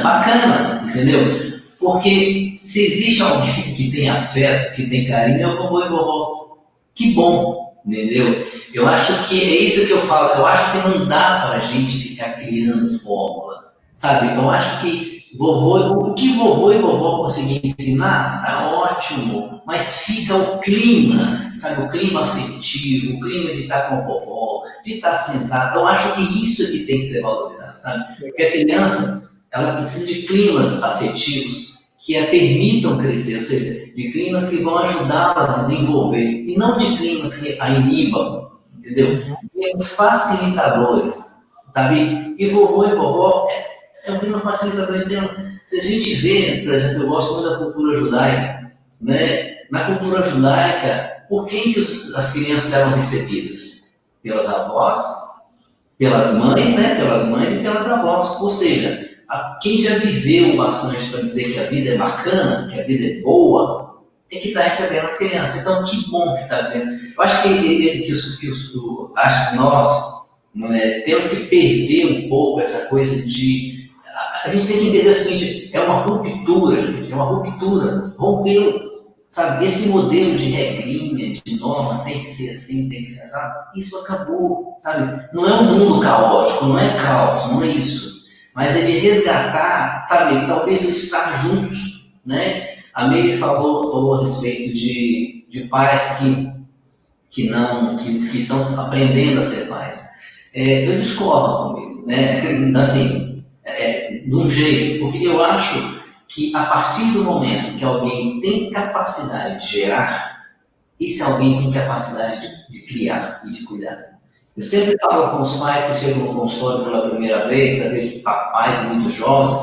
bacana, entendeu? Porque se existe alguém que tem afeto, que tem carinho, é o vovô e vovó. Que bom, entendeu? Eu acho que é isso que eu falo. Eu acho que não dá para a gente ficar criando fórmula, sabe? Eu acho que o que vovô e vovó conseguirem ensinar, tá ótimo. Mas fica o clima, sabe? O clima afetivo, o clima de estar com a vovó, de estar sentado. Eu acho que isso é que tem que ser valorizado, sabe? Porque a criança, ela precisa de climas afetivos que a permitam crescer, ou seja, de climas que vão ajudá-la a desenvolver, e não de climas que a inibam, entendeu? Climas facilitadores, sabe? E vovô e vovó é um clima facilitador. Se a gente vê, por exemplo, eu gosto muito da cultura judaica, né? Na cultura judaica, por quem que as crianças eram recebidas? Pelas avós, pelas mães, né? Pelas mães e pelas avós. Ou seja, quem já viveu bastante para dizer que a vida é bacana, que a vida é boa, é que está recebendo as crianças. Então, que bom que está vendo. Eu acho que nós temos que perder um pouco essa coisa de... A gente tem que entender o seguinte, é uma ruptura, gente, é uma ruptura. Rompeu, sabe? Esse modelo de regrinha, de norma, tem que ser assim, tem que ser assim. Isso acabou, sabe? Não é um mundo caótico, não é caos, não é isso. Mas é de resgatar, sabe, talvez o estar juntos, né? A Meire falou a respeito de pais que estão aprendendo a ser pais. Eu discordo comigo, né? Assim, de um jeito, porque eu acho que a partir do momento que alguém tem capacidade de gerar, esse alguém tem capacidade de criar e de cuidar. Eu sempre falo com os pais que chegam no consultório pela primeira vez, às vezes pais muito jovens,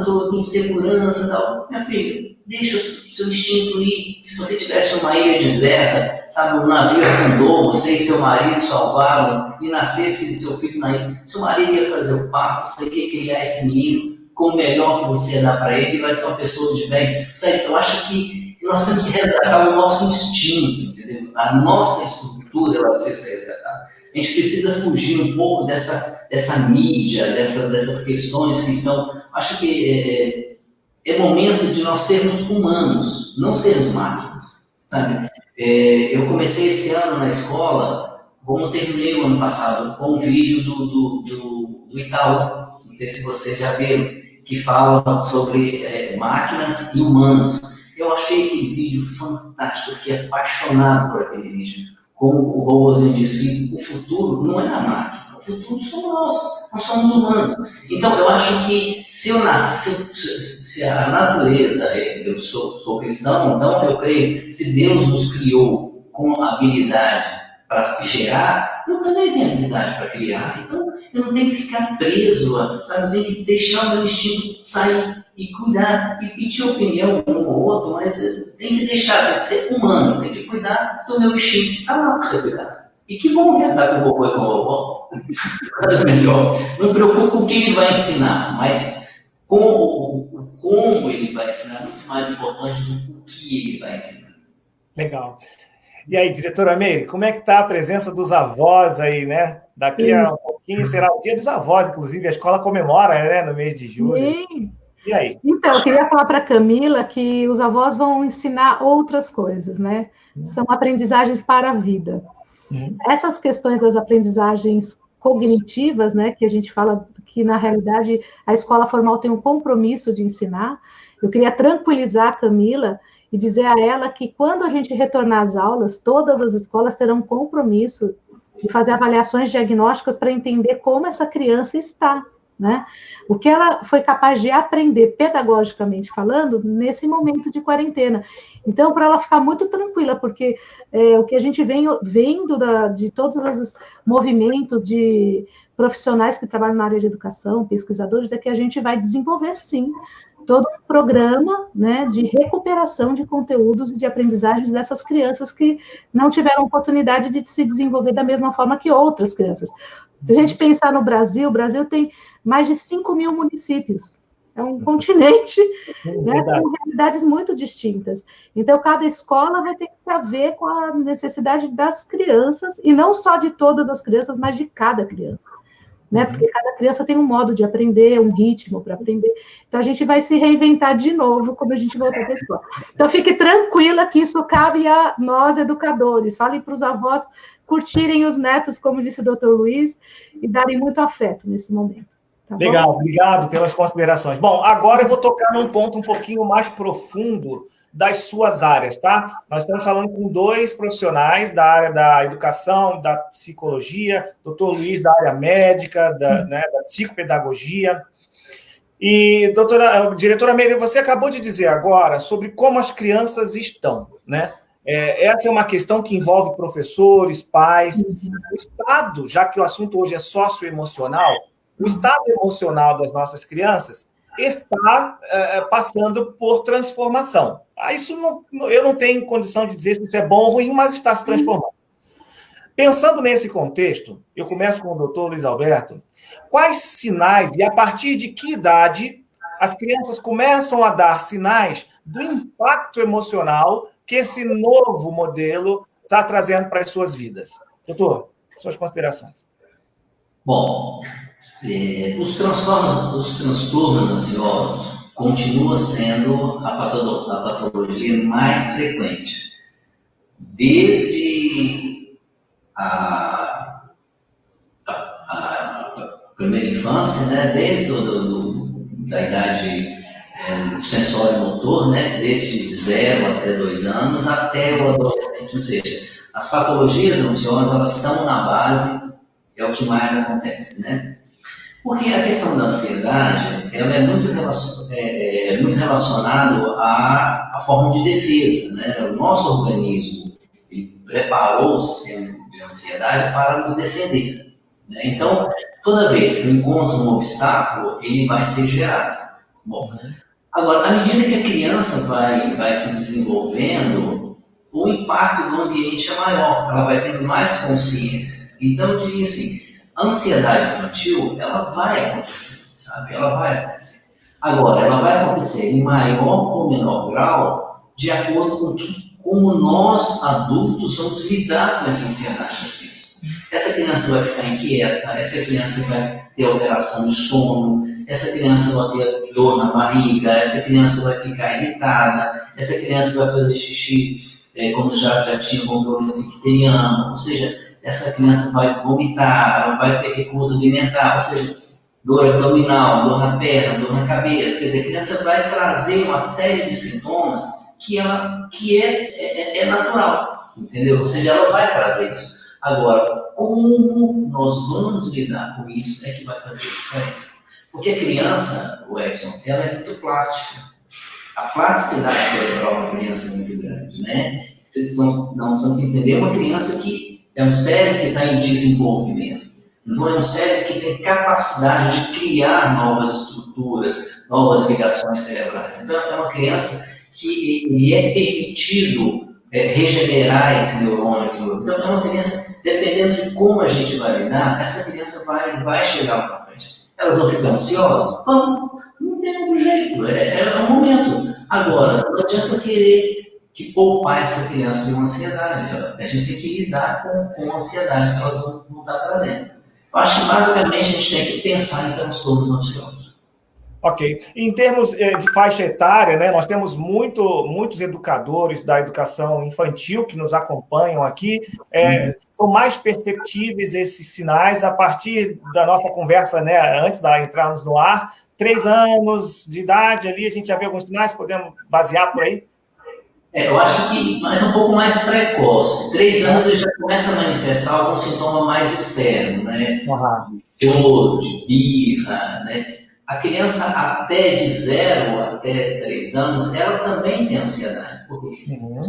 doutor, tem segurança e tal. Minha filha, deixa o seu instinto ir. Se você tivesse uma ilha deserta, sabe, um navio afundou, você e seu marido salvaram, e nascesse seu filho na ilha, seu marido ia fazer o parto, você ia criar esse menino com o melhor que você ia dar para ele, e vai ser uma pessoa de bem. Eu acho que nós temos que resgatar o nosso instinto, entendeu? A nossa estrutura, ela precisa ser resgatada. A gente precisa fugir um pouco dessa mídia, dessas questões que estão... Acho que é momento de nós sermos humanos, não sermos máquinas, sabe? Eu comecei esse ano na escola, como terminei o ano passado, com um vídeo do Itaú, não sei se vocês já viram, que fala sobre máquinas e humanos. Eu achei aquele vídeo fantástico, fiquei apaixonado por aquele vídeo. Como o Robozinho disse, o futuro não é a máquina, o futuro somos nós somos humanos. Então, eu acho que se a natureza, eu sou cristão, então eu creio, se Deus nos criou com habilidade para gerar, eu também tenho habilidade para criar. Então, eu não tenho que ficar preso, sabe? Eu tenho que deixar o meu instinto sair e cuidar, e pedir opinião um ou outro, mas tem que deixar, tem que ser humano, tem que cuidar do meu bichinho. Não precisa cuidar. E que bom que andar com o vovô e com a vovó. Melhor. Não preocupe com o que ele vai ensinar, mas como ele vai ensinar é muito mais importante do que o que ele vai ensinar. Legal. E aí, diretora Meire, como é que está a presença dos avós aí, né? Daqui a um pouquinho será o Dia dos Avós, inclusive, a escola comemora, né, no mês de julho. Sim. E aí? Então, eu queria falar para a Camila que os avós vão ensinar outras coisas, né? São aprendizagens para a vida. Essas questões das aprendizagens cognitivas, né, que a gente fala que, na realidade, a escola formal tem um compromisso de ensinar, eu queria tranquilizar a Camila e dizer a ela que, quando a gente retornar às aulas, todas as escolas terão um compromisso de fazer avaliações diagnósticas para entender como essa criança está, né? O que ela foi capaz de aprender, pedagogicamente falando, nesse momento de quarentena. Então, para ela ficar muito tranquila, porque o que a gente vem vendo de todos os movimentos de profissionais que trabalham na área de educação, pesquisadores, é que a gente vai desenvolver, sim, todo um programa, né, de recuperação de conteúdos e de aprendizagens dessas crianças que não tiveram oportunidade de se desenvolver da mesma forma que outras crianças. Se a gente pensar no Brasil, o Brasil tem mais de 5 mil municípios. É um continente, né, com realidades muito distintas. Então, cada escola vai ter que saber com a necessidade das crianças, e não só de todas as crianças, mas de cada criança. Né? Porque cada criança tem um modo de aprender, um ritmo para aprender. Então, a gente vai se reinventar de novo quando a gente voltar para a escola. Então, fique tranquila que isso cabe a nós, educadores. Falem para os avós curtirem os netos, como disse o doutor Luiz, e darem muito afeto nesse momento. Tá Legal, bom? obrigado pelas considerações. Bom, agora eu vou tocar num ponto um pouquinho mais profundo das suas áreas, tá? Nós estamos falando com dois profissionais da área da educação, da psicologia, doutor Luiz da área médica, da psicopedagogia. E, diretora Meire, você acabou de dizer agora sobre como as crianças estão, né? Essa é uma questão que envolve professores, pais. O Estado, já que o assunto hoje é socioemocional, o estado emocional das nossas crianças está passando por transformação. Eu não tenho condição de dizer se isso é bom ou ruim, mas está se transformando. Pensando nesse contexto, eu começo com o doutor Luiz Alberto. Quais sinais e a partir de que idade as crianças começam a dar sinais do impacto emocional que esse novo modelo está trazendo para as suas vidas? Doutor, suas considerações. Bom, os transtornos ansiosos continuam sendo a patologia mais frequente. Desde a primeira infância, né, desde da idade do sensório motor, né, desde 0 até 2 anos, até o adolescente. Ou seja, as patologias ansiosas, elas estão na base, é o que mais acontece, né? Porque a questão da ansiedade, ela é muito relacionado à forma de defesa, né? O nosso organismo, ele preparou o sistema de ansiedade para nos defender, né? Então, toda vez que eu encontro um obstáculo, ele vai ser gerado. Bom, agora, à medida que a criança vai se desenvolvendo, o impacto do ambiente é maior, ela vai tendo mais consciência. Então, eu diria assim, a ansiedade infantil, ela vai acontecer, sabe? Ela vai acontecer. Agora, ela vai acontecer em maior ou menor grau, de acordo com como nós, adultos, vamos lidar com essa ansiedade da criança. Essa criança vai ficar inquieta, essa criança vai ter alteração de sono, essa criança vai ter dor na barriga, essa criança vai ficar irritada, essa criança vai fazer xixi quando já tinha controle sectoriano, ou seja, essa criança vai vomitar, vai ter recusa alimentar, ou seja, dor abdominal, dor na perna, dor na cabeça. Quer dizer, a criança vai trazer uma série de sintomas que é natural, entendeu? Ou seja, ela vai trazer isso. Agora, como nós vamos lidar com isso é que vai fazer diferença. Porque a criança, o Edson, ela é muito plástica. A plasticidade cerebral da criança é muito grande, né? Vocês não precisam entender uma criança que é um cérebro que está em desenvolvimento. Então, é um cérebro que tem capacidade de criar novas estruturas, novas ligações cerebrais. Então, é uma criança que é permitido regenerar esse neurônio. Então, é uma criança, dependendo de como a gente vai lidar, essa criança vai chegar lá para frente. Elas vão ficar ansiosas? Não tem outro jeito, é um momento. Agora, não adianta querer que poupar essa criança de uma ansiedade. A gente tem que lidar com a ansiedade que elas vão estar trazendo. Eu acho que, basicamente, a gente tem que pensar em transtornos ansiosos. Ok. Em termos de faixa etária, né, nós temos muitos educadores da educação infantil que nos acompanham aqui. São mais perceptíveis esses sinais a partir da nossa conversa, né, antes de entrarmos no ar. 3 anos de idade ali, a gente já vê alguns sinais, podemos basear por aí? Eu acho que um pouco mais precoce. 3 anos ele já começa a manifestar algum sintoma mais externo, né? De choro, de birra, né? A criança até de 0 até 3 anos, ela também tem ansiedade.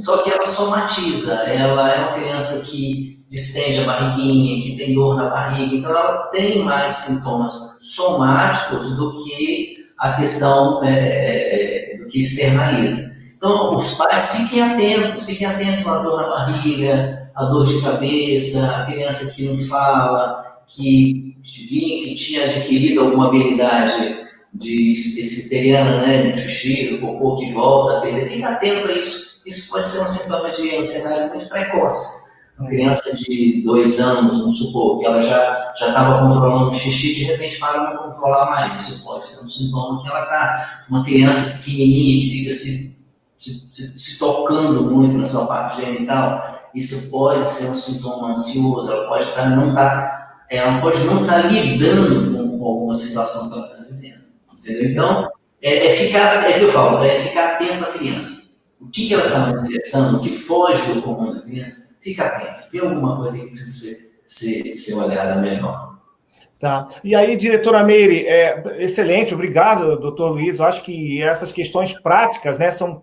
Só que ela somatiza. Ela é uma criança que distende a barriguinha, que tem dor na barriga. Então, ela tem mais sintomas somáticos do que a questão do que externaliza. Então, os pais fiquem atentos à dor na barriga, à dor de cabeça, a criança que não fala, que tinha adquirido alguma habilidade de especiteriana, né, no xixi, no cocô que volta a perder. Fique atento a isso. Isso pode ser um sintoma de ansiedade muito precoce. Uma criança de 2 anos, vamos supor, que ela já estava controlando o xixi, de repente para não controlar mais. Isso pode ser um sintoma que ela está. Uma criança pequenininha que fica se tocando muito na sua parte genital, isso pode ser um sintoma ansioso. Ela pode não estar lidando com alguma situação que ela está vivendo. Entendeu? Então, ficar atento à criança. O que ela está manifestando, o que foge do comum da criança, fica atento. Tem alguma coisa que precisa ser olhada melhor. Tá. E aí, diretora Meire, excelente, obrigado, doutor Luiz. Eu acho que essas questões práticas, né, são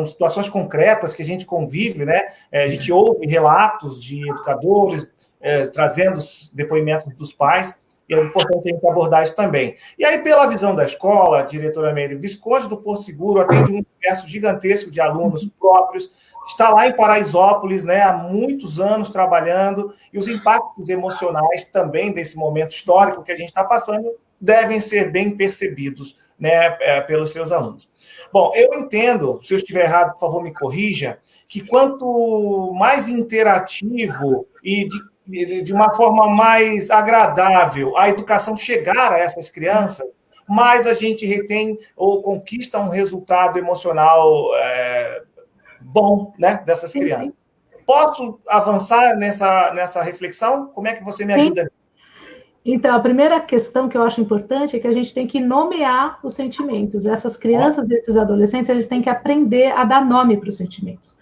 situações concretas que a gente convive, né? A gente ouve relatos de educadores trazendo depoimentos dos pais, e é importante a gente abordar isso também. E aí, pela visão da escola, diretora Meire, Visconde do Porto Seguro atende um universo gigantesco de alunos próprios, está lá em Paraisópolis, né, há muitos anos trabalhando, e os impactos emocionais também desse momento histórico que a gente está passando devem ser bem percebidos, né, pelos seus alunos. Bom, eu entendo, se eu estiver errado, por favor, me corrija, que quanto mais interativo e de uma forma mais agradável a educação chegar a essas crianças, mais a gente retém ou conquista um resultado emocional bom, né, dessas crianças. Posso avançar nessa reflexão? Como é que você me ajuda? Então, a primeira questão que eu acho importante é que a gente tem que nomear os sentimentos. Essas crianças, esses adolescentes, eles têm que aprender a dar nome para os sentimentos.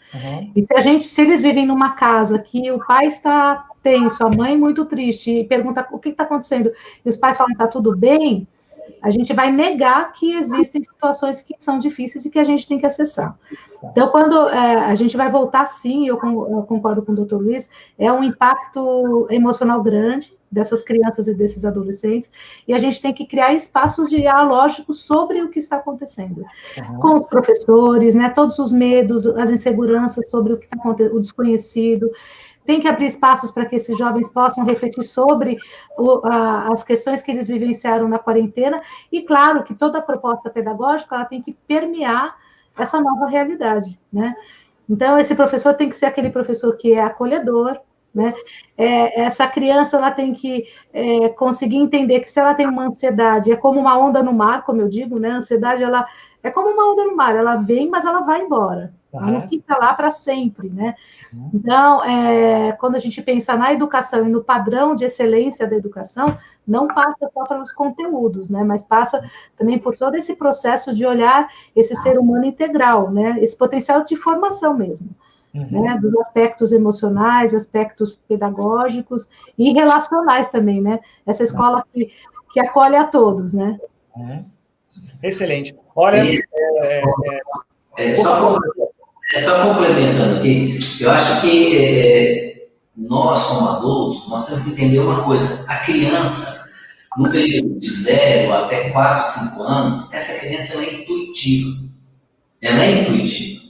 E se eles vivem numa casa que o pai está tenso, a mãe muito triste, e pergunta o que está acontecendo, e os pais falam que está tudo bem, a gente vai negar que existem situações que são difíceis e que a gente tem que acessar. Então, quando a gente vai voltar, sim, eu concordo com o doutor Luiz, é um impacto emocional grande dessas crianças e desses adolescentes, e a gente tem que criar espaços dialógicos sobre o que está acontecendo. Com os professores, né, todos os medos, as inseguranças sobre o que está acontecendo, o desconhecido. Tem que abrir espaços para que esses jovens possam refletir sobre as questões que eles vivenciaram na quarentena, e claro que toda a proposta pedagógica ela tem que permear essa nova realidade, né? Então, esse professor tem que ser aquele professor que é acolhedor, né? Essa criança ela tem que conseguir entender que se ela tem uma ansiedade, é como uma onda no mar, como eu digo, né? A ansiedade ela é como uma onda no mar, ela vem, mas ela vai embora. Ela não fica lá para sempre, né? Então, quando a gente pensa na educação e no padrão de excelência da educação, não passa só pelos conteúdos, né? Mas passa também por todo esse processo de olhar esse ser humano integral, né? Esse potencial de formação mesmo, né? Dos aspectos emocionais, aspectos pedagógicos e relacionais também, né? Essa escola que acolhe a todos, né? Excelente. Olha... Só complementando aqui, eu acho que nós, como adultos, nós temos que entender uma coisa. A criança, no período de 0 até 4, 5 anos, essa criança ela é intuitiva. Ela é intuitiva.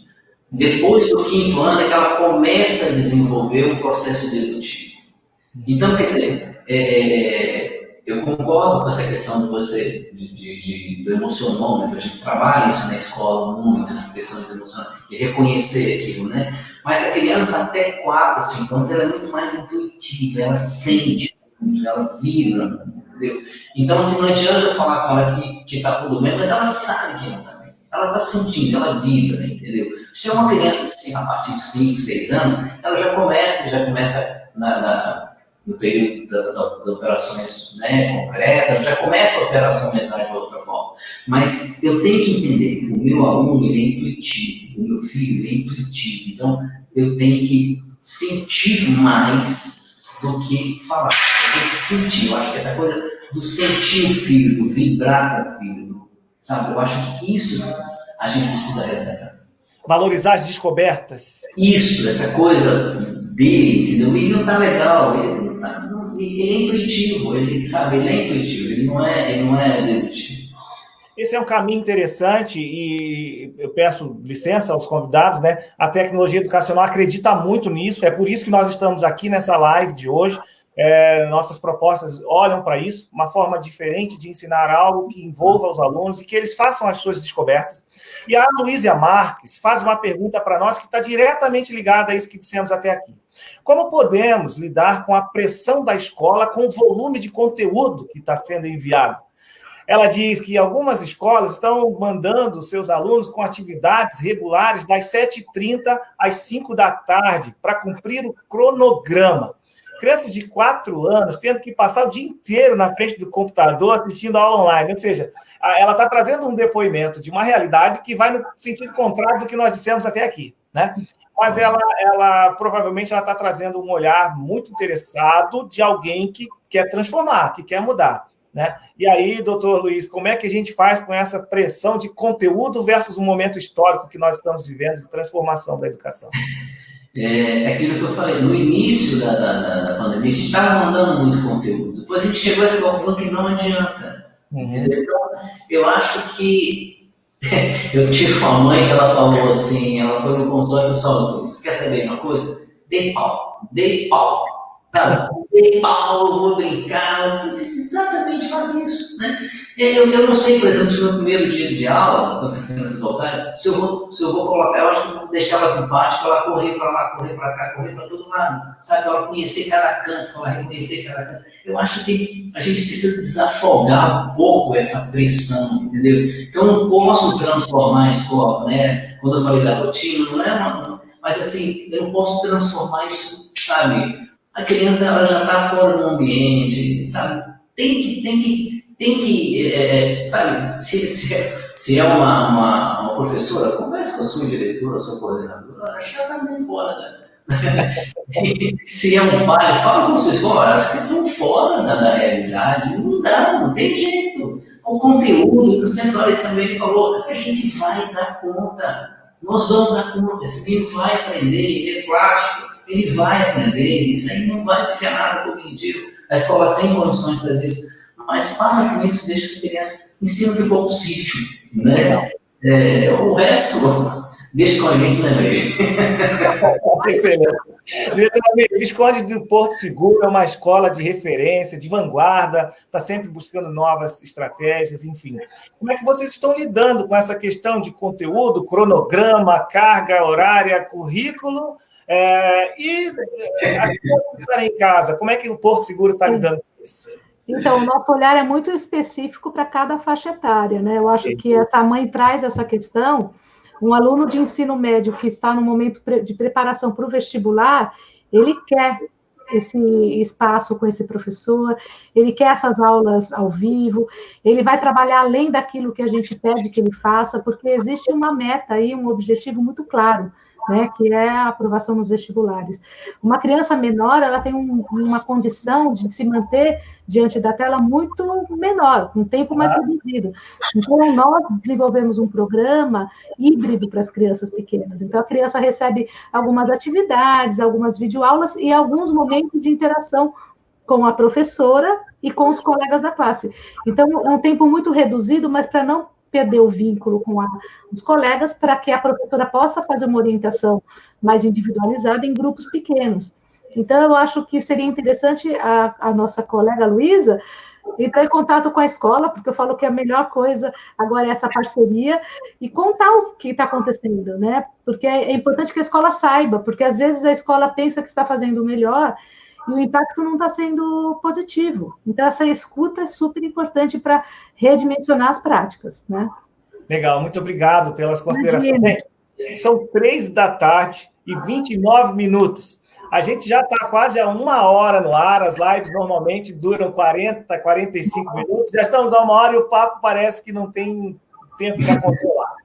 Depois do 5º ano é que ela começa a desenvolver um processo dedutivo. Então, quer dizer, eu concordo com essa questão de você, do emocional, né? A gente trabalha isso na escola, muitas questões emocionais, de reconhecer aquilo, né? Mas a criança até 4, 5 anos, ela é muito mais intuitiva, ela sente muito, ela vibra. entendeu? Então, assim, não adianta eu falar com ela que tá tudo bem, mas ela sabe que não tá bem. Ela tá sentindo, ela vibra, entendeu? Se é uma criança, assim, a partir de 5, 6 anos, ela já começa no período das operações, né, concretas, já começa a operacionalizar de outra forma. Mas eu tenho que entender que o meu aluno ele é intuitivo, o meu filho é intuitivo, então eu tenho que sentir mais do que falar. Eu tenho que sentir. Eu acho que essa coisa do sentir o filho, do vibrar com o filho, sabe? Eu acho que isso a gente precisa resgatar. Valorizar as descobertas. Isso, essa coisa dele, entendeu? Ele não está legal, ele é intuitivo, ele é intuitivo, ele não é dedutivo. Esse é um caminho interessante e eu peço licença aos convidados, né? A tecnologia educacional acredita muito nisso, é por isso que nós estamos aqui nessa live de hoje. Nossas propostas olham para isso, uma forma diferente de ensinar algo que envolva os alunos e que eles façam as suas descobertas. E a Luísa Marques faz uma pergunta para nós que está diretamente ligada a isso que dissemos até aqui. Como podemos lidar com a pressão da escola com o volume de conteúdo que está sendo enviado? Ela diz que algumas escolas estão mandando seus alunos com atividades regulares das 7h30 às 5 da tarde para cumprir o cronograma. Crianças de 4 anos tendo que passar o dia inteiro na frente do computador assistindo aula online. Ou seja, ela está trazendo um depoimento de uma realidade que vai no sentido contrário do que nós dissemos até aqui, né? Mas ela provavelmente ela está trazendo um olhar muito interessado de alguém que quer transformar, que quer mudar, né? E aí, doutor Luiz, como é que a gente faz com essa pressão de conteúdo versus um momento histórico que nós estamos vivendo de transformação da educação? É aquilo que eu falei, no início da pandemia, a gente estava mandando muito conteúdo. Depois a gente chegou a esse conclusão que não adianta. Entendeu? Então, eu acho que eu tive uma mãe que ela falou assim, ela foi no consultório e falou, você quer saber uma coisa? Dei pau. Dei pau, eu vou brincar. Eu disse, exatamente, faça isso. Né? Eu não sei, por exemplo, se no primeiro dia de aula, quando as crianças voltarem, se eu vou colocar, eu acho que eu vou deixar ela simpática, ela correr para lá, correr para cá, correr para todo lado, sabe? Ela conhecer cada canto, ela reconhecer cada canto. Eu acho que a gente precisa desafogar um pouco essa pressão, entendeu? Então, eu não posso transformar a escola, né? Quando eu falei da rotina, não é uma... Mas, assim, eu não posso transformar isso, sabe? A criança ela já está fora do ambiente, sabe? Tem que sabe? Se é uma professora, converse com a sua diretora, a sua coordenadora, acho que ela está meio fora. Se é um pai, fala com sua escola, acho que são fora da realidade. Não dá, não tem jeito. O conteúdo que o Centrais também falou, a gente vai dar conta. Nós vamos dar conta. Esse menino vai aprender, ele é plástico. Ele vai aprender, isso aí não vai ficar nada cognitivo. A escola tem condições de fazer isso, mas para com isso, deixa as crianças, ensina o que for possível, né? O resto, deixa com a gente na igreja. Excelente. Diretor, Visconde do Porto Seguro é uma escola de referência, de vanguarda, está sempre buscando novas estratégias, enfim. Como é que vocês estão lidando com essa questão de conteúdo, cronograma, carga horária, currículo? E as pessoas que estarem em casa, como é que o Porto Seguro está lidando com isso? Então, o nosso olhar é muito específico para cada faixa etária, né? Eu acho que essa mãe traz essa questão. Um aluno de ensino médio que está no momento de preparação para o vestibular, ele quer esse espaço com esse professor, ele quer essas aulas ao vivo, ele vai trabalhar além daquilo que a gente pede que ele faça, porque existe uma meta aí, um objetivo muito claro, né, que é a aprovação nos vestibulares. Uma criança menor, ela tem uma condição de se manter diante da tela muito menor, com um tempo mais reduzido. Então, nós desenvolvemos um programa híbrido para as crianças pequenas. Então, a criança recebe algumas atividades, algumas videoaulas e alguns momentos de interação com a professora e com os colegas da classe. Então, é um tempo muito reduzido, mas para não perder o vínculo com os colegas, para que a professora possa fazer uma orientação mais individualizada em grupos pequenos. Então, eu acho que seria interessante a nossa colega Luísa entrar em contato com a escola, porque eu falo que a melhor coisa agora é essa parceria, e contar o que está acontecendo, né? Porque é importante que a escola saiba, porque às vezes a escola pensa que está fazendo o melhor, e o impacto não está sendo positivo. Então, essa escuta é super importante para redimensionar as práticas, né? Legal, muito obrigado pelas considerações. São 3h29. A gente já está quase a 1 hora no ar, as lives normalmente duram 40, 45 minutos, já estamos a 1 hora e o papo parece que não tem tempo para controlar.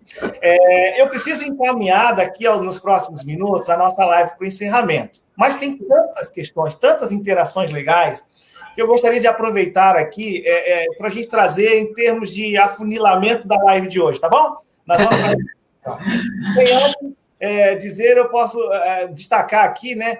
Eu preciso encaminhar daqui nos próximos minutos a nossa live para o encerramento, mas tem tantas questões, tantas interações legais, que eu gostaria de aproveitar aqui para a gente trazer em termos de afunilamento da live de hoje, tá bom? Nós vamos dizer, eu posso destacar aqui, né,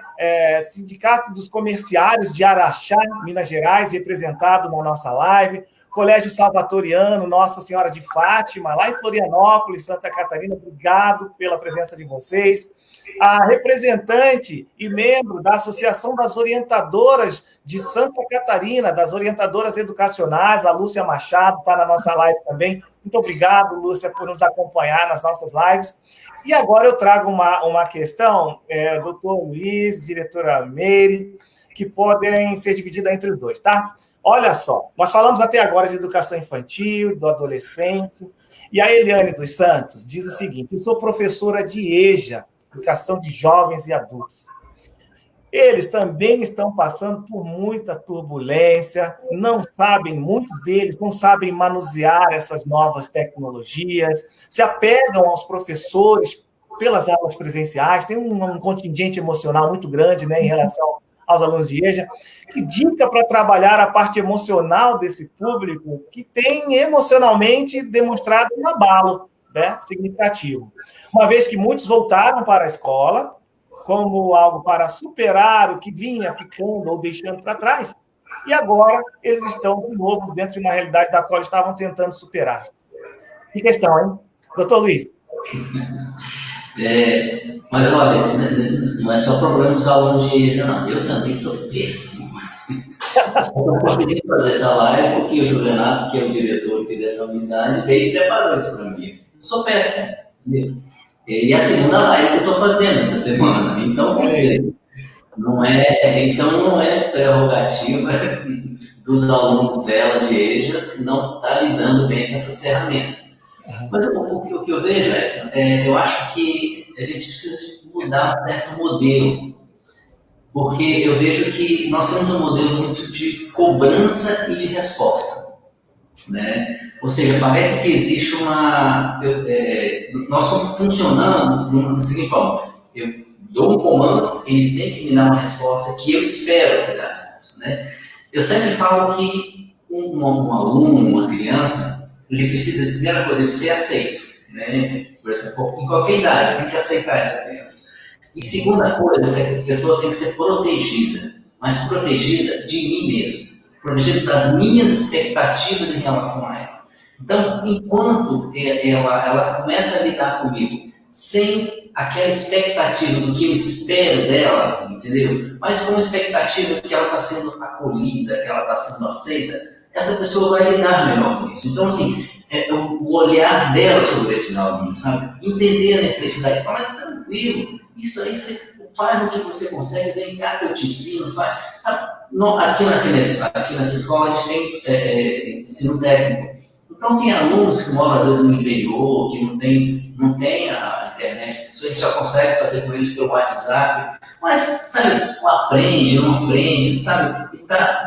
Sindicato dos Comerciários de Araxá, Minas Gerais, representado na nossa live, Colégio Salvatoriano, Nossa Senhora de Fátima, lá em Florianópolis, Santa Catarina, obrigado pela presença de vocês. A representante e membro da Associação das Orientadoras de Santa Catarina, das Orientadoras Educacionais, a Lúcia Machado, está na nossa live também. Muito obrigado, Lúcia, por nos acompanhar nas nossas lives. E agora eu trago uma questão, doutor Luiz, diretora Meire, que podem ser divididas entre os dois, tá? Olha só, nós falamos até agora de educação infantil, do adolescente, e a Eliane dos Santos diz o seguinte: eu sou professora de EJA, Educação de Jovens e Adultos. Eles também estão passando por muita turbulência, muitos deles não sabem manusear essas novas tecnologias, se apegam aos professores pelas aulas presenciais, tem um contingente emocional muito grande, né, em relação aos alunos de EJA. Que dica para trabalhar a parte emocional desse público que tem emocionalmente demonstrado um abalo, né, significativo? Uma vez que muitos voltaram para a escola como algo para superar o que vinha ficando ou deixando para trás, e agora eles estão, de novo, dentro de uma realidade da qual estavam tentando superar. Que questão, hein? Doutor Luiz. Mas olha, não é só problema dos alunos de EJA, não. Eu também sou péssimo. Eu consegui fazer essa live porque o Juvenato, que é o diretor dessa unidade, veio e preparou isso para mim. Eu sou péssimo, entendeu? E a segunda live que eu estou fazendo essa semana. Então, quer dizer, não é prerrogativa dos alunos dela de EJA não estar lidando bem com essas ferramentas. Mas o que eu vejo, Edson, eu acho que a gente precisa mudar um certo modelo. Porque eu vejo que nós temos um modelo muito de cobrança e de resposta, né? Ou seja, parece que existe nós estamos funcionando da seguinte forma: eu dou um comando, ele tem que me dar uma resposta que eu espero que dê a resposta, né? Eu sempre falo que um aluno, uma criança, ele precisa, a primeira coisa, de ser aceito, né? Por exemplo, em qualquer idade, tem que aceitar essa criança. E segunda coisa, essa pessoa tem que ser protegida, mas protegida de mim mesmo, protegida das minhas expectativas em relação a ela. Então, enquanto ela começa a lidar comigo sem aquela expectativa do que eu espero dela, entendeu? Mas com a expectativa de que ela está sendo acolhida, que ela está sendo aceita, essa pessoa vai lidar melhor com isso. Então, assim, o olhar dela sobre esse aluno, sabe? Entender a necessidade, falar tranquilo, isso aí você faz o que você consegue, vem cá que eu te ensino, faz. Sabe? Aqui nessa escola a gente tem ensino técnico. Então tem alunos que moram às vezes no interior, que não tem a internet, a gente já consegue fazer com eles pelo WhatsApp, mas, sabe, aprende, não aprende, sabe?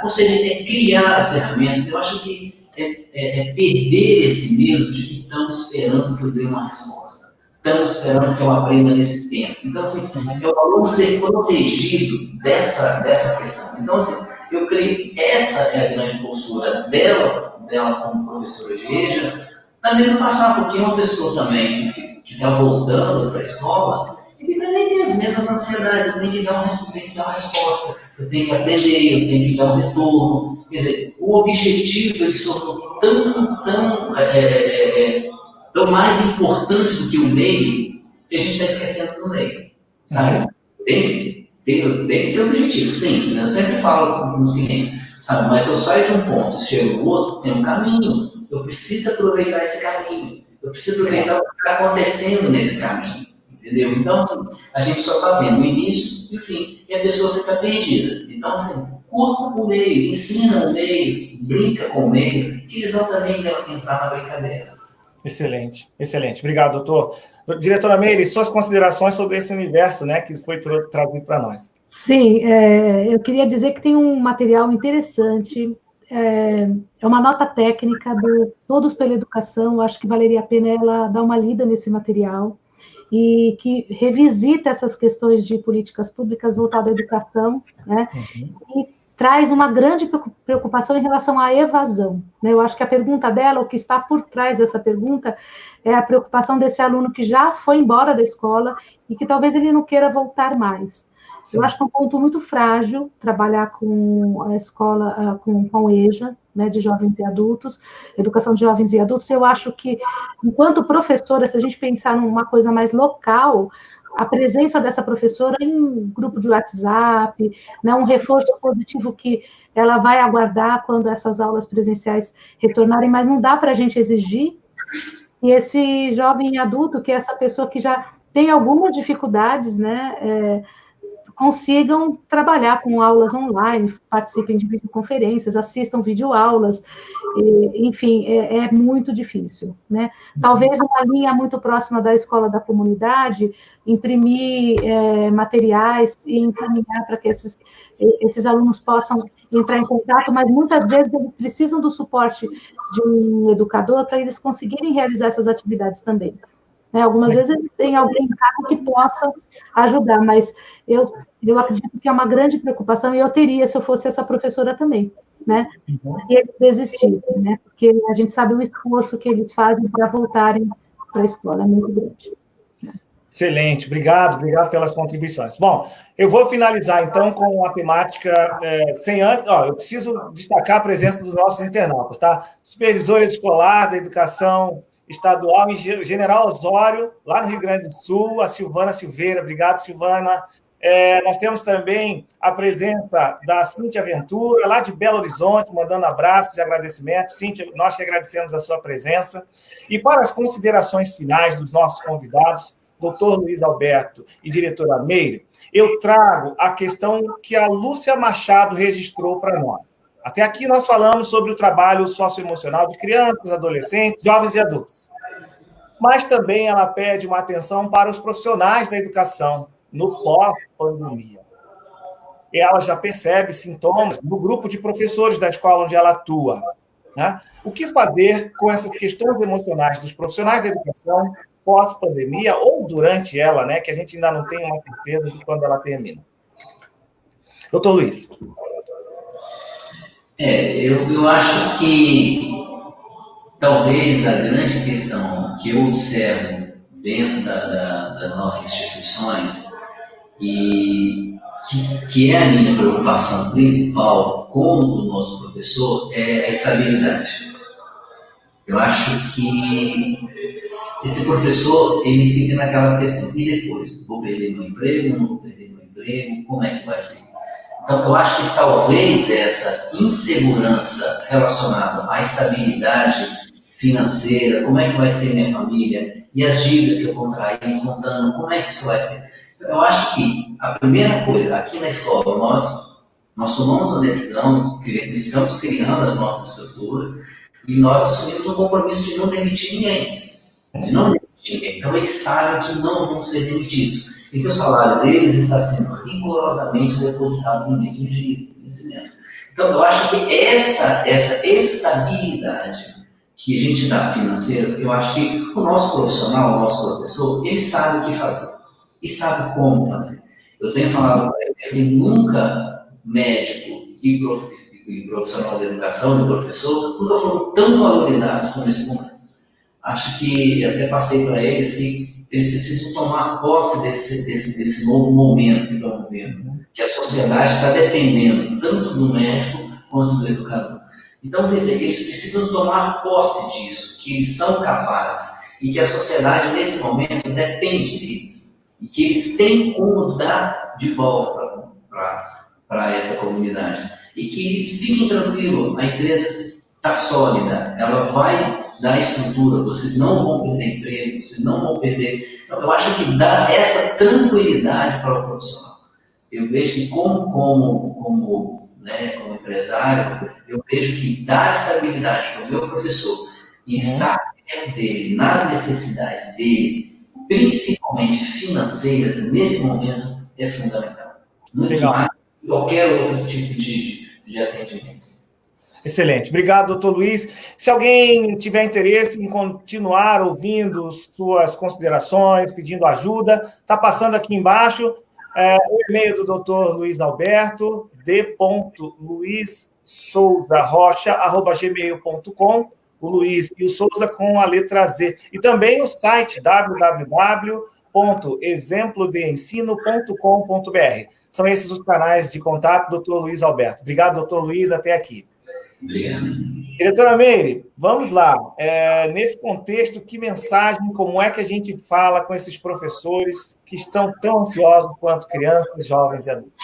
Ou seja, criar as ferramentas. Eu acho que perder esse medo de que estão esperando que eu dê uma resposta. Estamos esperando que eu aprenda nesse tempo. Então, assim, é o aluno ser protegido dessa questão. Então, assim, eu creio que essa é a grande postura dela como professora de EJA, também não passar, porque uma pessoa também que está voltando para a escola, ele também tem as mesmas ansiedades, eu tenho que dar uma resposta, eu tenho que aprender, eu tenho que dar um retorno. Quer dizer, o objetivo ele se tornou tão mais importante do que o meio, que a gente está esquecendo do meio, sabe? Tem que ter objetivo, sim. Eu sempre falo com os clientes, sabe? Mas se eu saio de um ponto e chego no outro, tem um caminho. Eu preciso aproveitar esse caminho. Eu preciso aproveitar o que está acontecendo nesse caminho, entendeu? Então, assim, a gente só está vendo o início e o fim, e a pessoa fica perdida. Então, assim, curta o meio, ensina o meio, brinca com o meio, que eles vão também entrar na brincadeira. Excelente, excelente. Obrigado, doutor. Diretora Meire, suas considerações sobre esse universo, né, que foi trazido para nós. Sim, eu queria dizer que tem um material interessante, é uma nota técnica do Todos pela Educação, acho que valeria a pena ela dar uma lida nesse material, e que revisita essas questões de políticas públicas voltadas à educação, né? E traz uma grande preocupação em relação à evasão, né? Eu acho que a pergunta dela, o que está por trás dessa pergunta, é a preocupação desse aluno que já foi embora da escola e que talvez ele não queira voltar mais. Sim. Eu acho que é um ponto muito frágil trabalhar com a escola, com o EJA, né, de jovens e adultos, educação de jovens e adultos. Eu acho que, enquanto professora, se a gente pensar numa coisa mais local, a presença dessa professora em um grupo de WhatsApp, né, um reforço positivo que ela vai aguardar quando essas aulas presenciais retornarem, mas não dá para a gente exigir que esse jovem e adulto, que é essa pessoa que já tem algumas dificuldades, né, consigam trabalhar com aulas online, participem de videoconferências, assistam videoaulas, enfim, é muito difícil, né? Talvez uma linha muito próxima da escola da comunidade, imprimir materiais e encaminhar para que esses alunos possam entrar em contato, mas muitas vezes eles precisam do suporte de um educador para eles conseguirem realizar essas atividades também. Algumas vezes eles têm alguém em casa que possa ajudar, mas eu acredito que é uma grande preocupação, e eu teria se eu fosse essa professora também, né? E eles desistissem, né? Porque a gente sabe o esforço que eles fazem para voltarem para a escola, é muito grande. Excelente, obrigado pelas contribuições. Bom, eu vou finalizar, então, com a temática sem antes... eu preciso destacar a presença dos nossos internautas, tá? Supervisora escolar da educação estadual em General Osório, lá no Rio Grande do Sul, a Silvana Silveira. Obrigado, Silvana. Nós temos também a presença da Cíntia Ventura, lá de Belo Horizonte, mandando abraços e agradecimentos. Cíntia, nós que agradecemos a sua presença. E para as considerações finais dos nossos convidados, doutor Luiz Alberto e diretora Meire, eu trago a questão que a Lúcia Machado registrou para nós. Até aqui nós falamos sobre o trabalho socioemocional de crianças, adolescentes, jovens e adultos. Mas também ela pede uma atenção para os profissionais da educação no pós-pandemia. Ela já percebe sintomas no grupo de professores da escola onde ela atua, né? O que fazer com essas questões emocionais dos profissionais da educação pós-pandemia ou durante ela, né? Que a gente ainda não tem uma certeza de quando ela termina. Doutor Luiz. Eu acho que talvez a grande questão que eu observo dentro das nossas instituições e que é a minha preocupação principal como o nosso professor é a estabilidade. Eu acho que esse professor, ele fica naquela questão, e depois? Vou perder meu emprego, não vou perder meu emprego, como é que vai ser? Então, eu acho que talvez essa insegurança relacionada à estabilidade financeira, como é que vai ser minha família, e as dívidas que eu contraí, contando, como é que isso vai ser? Eu acho que a primeira coisa, aqui na escola, nós tomamos uma decisão, estamos criando as nossas estruturas, e nós assumimos um compromisso de não demitir ninguém. Então, eles sabem que não vão ser demitidos. E que o salário deles está sendo rigorosamente depositado no mesmo dia de vencimento. Então, eu acho que essa estabilidade que a gente dá financeira, eu acho que o nosso profissional, o nosso professor, ele sabe o que fazer. E sabe como fazer. Eu tenho falado para eles que nunca médico e profissional de educação, e professor, nunca foram tão valorizados como nesse momento. Acho que até passei para eles que eles precisam tomar posse desse novo momento que estão vivendo, que a sociedade está dependendo tanto do médico quanto do educador. Então, quer dizer, eles precisam tomar posse disso, que eles são capazes e que a sociedade, nesse momento, depende deles e que eles têm como dar de volta para essa comunidade. E que fiquem tranquilos, a empresa está sólida, ela vai da estrutura, vocês não vão perder emprego, vocês não vão perder. Então, eu acho que dá essa tranquilidade para o profissional. Eu vejo que como empresário, eu vejo que dar estabilidade para o meu professor e estar perto dele nas necessidades dele, principalmente financeiras, nesse momento, é fundamental. Muito mais que qualquer outro tipo de atendimento. Excelente. Obrigado, doutor Luiz. Se alguém tiver interesse em continuar ouvindo suas considerações, pedindo ajuda, está passando aqui embaixo o e-mail do doutor Luiz Alberto, d.luizsouzarocha@gmail.com, o Luiz e o Souza com a letra Z. E também o site www.exemplodeensino.com.br. São esses os canais de contato do doutor Luiz Alberto. Obrigado, doutor Luiz, até aqui. Obrigado. Diretora Meire, vamos lá. Nesse contexto, que mensagem, como é que a gente fala com esses professores que estão tão ansiosos quanto crianças, jovens e adultos?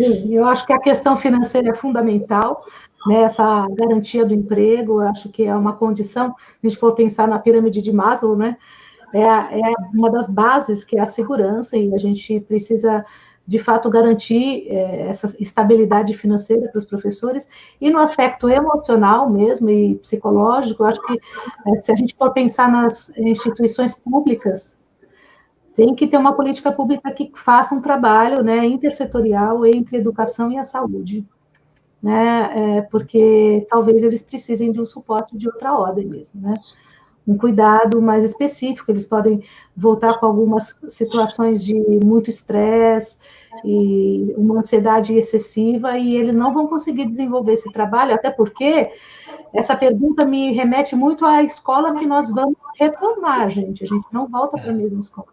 Sim, eu acho que a questão financeira é fundamental, né? Essa garantia do emprego, eu acho que é uma condição, se a gente for pensar na pirâmide de Maslow, né? É uma das bases que é a segurança, e a gente precisa de fato garantir essa estabilidade financeira para os professores, e no aspecto emocional mesmo e psicológico, eu acho que se a gente for pensar nas instituições públicas, tem que ter uma política pública que faça um trabalho, né, intersetorial entre a educação e a saúde, né, porque talvez eles precisem de um suporte de outra ordem mesmo, né, um cuidado mais específico, eles podem voltar com algumas situações de muito estresse e uma ansiedade excessiva, e eles não vão conseguir desenvolver esse trabalho, até porque essa pergunta me remete muito à escola que nós vamos retornar, gente não volta para a mesma escola.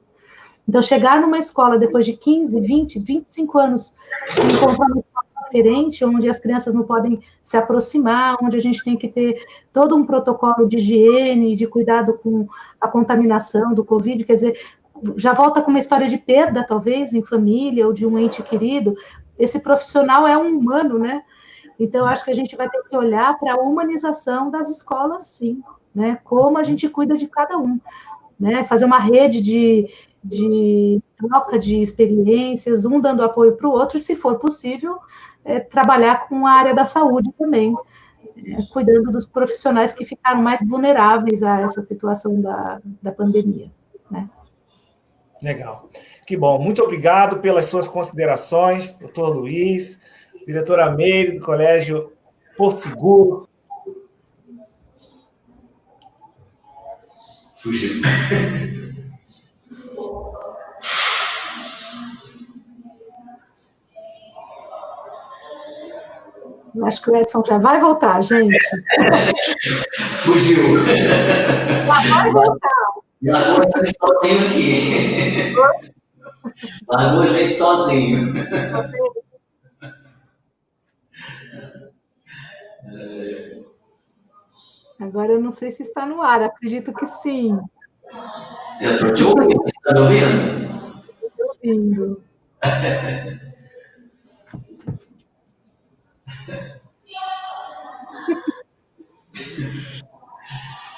Então, chegar numa escola depois de 15, 20, 25 anos, encontrar uma escola diferente, onde as crianças não podem se aproximar, onde a gente tem que ter todo um protocolo de higiene, de cuidado com a contaminação do Covid, quer dizer, já volta com uma história de perda, talvez, em família, ou de um ente querido. Esse profissional é um humano, né? Então, acho que a gente vai ter que olhar para a humanização das escolas, sim, né? Como a gente cuida de cada um, né? Fazer uma rede de troca de experiências, um dando apoio para o outro, e, se for possível, trabalhar com a área da saúde também, cuidando dos profissionais que ficaram mais vulneráveis a essa situação da pandemia, né? Legal. Que bom. Muito obrigado pelas suas considerações, doutor Luiz, diretora Meire, do Colégio Porto Seguro. Fugiu. Acho que o Edson já vai voltar, gente. Fugiu. Já vai voltar. Largou a gente sozinho aqui. Largou a gente sozinho. Agora eu não sei se está no ar, acredito que sim. Eu estou te ouvindo, está me ouvindo? Estou ouvindo.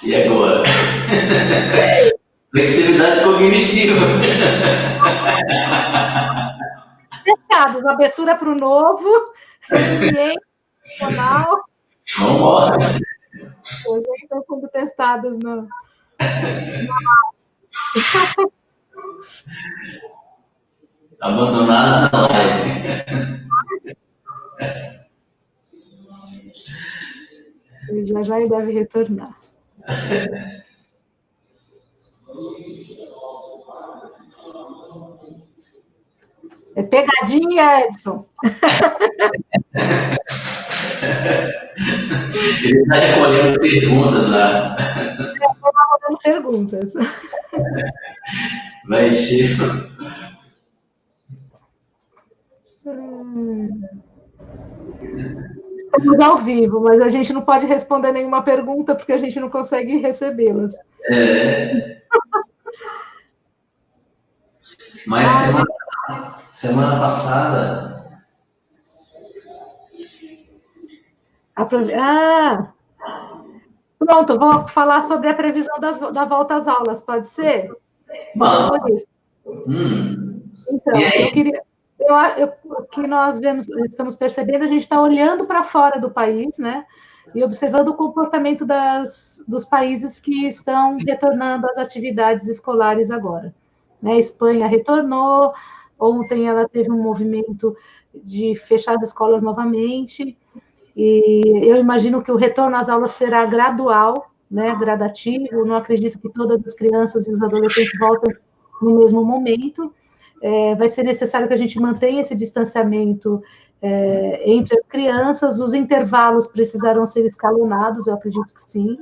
E agora? Flexibilidade cognitiva. Testados, abertura para o novo, resiliência emocional. Vamos embora. Hoje estão sendo testados no... Abandonados na live. Já ele deve retornar. É pegadinha, Edson. Ele está recolhendo perguntas lá. Está rodando perguntas. Vai, Chico. Estamos ao vivo, mas a gente não pode responder nenhuma pergunta porque a gente não consegue recebê-las. Mas semana passada... Pronto, vou falar sobre a previsão da volta às aulas, pode ser? Bom. Então, eu queria... o que nós estamos percebendo, a gente está olhando para fora do país, né? E observando o comportamento dos países que estão retornando às atividades escolares agora. Né? A Espanha retornou, ontem ela teve um movimento de fechar as escolas novamente, e eu imagino que o retorno às aulas será gradual, né? Gradativo, não acredito que todas as crianças e os adolescentes voltem no mesmo momento. Vai ser necessário que a gente mantenha esse distanciamento entre as crianças, os intervalos precisarão ser escalonados, eu acredito que sim.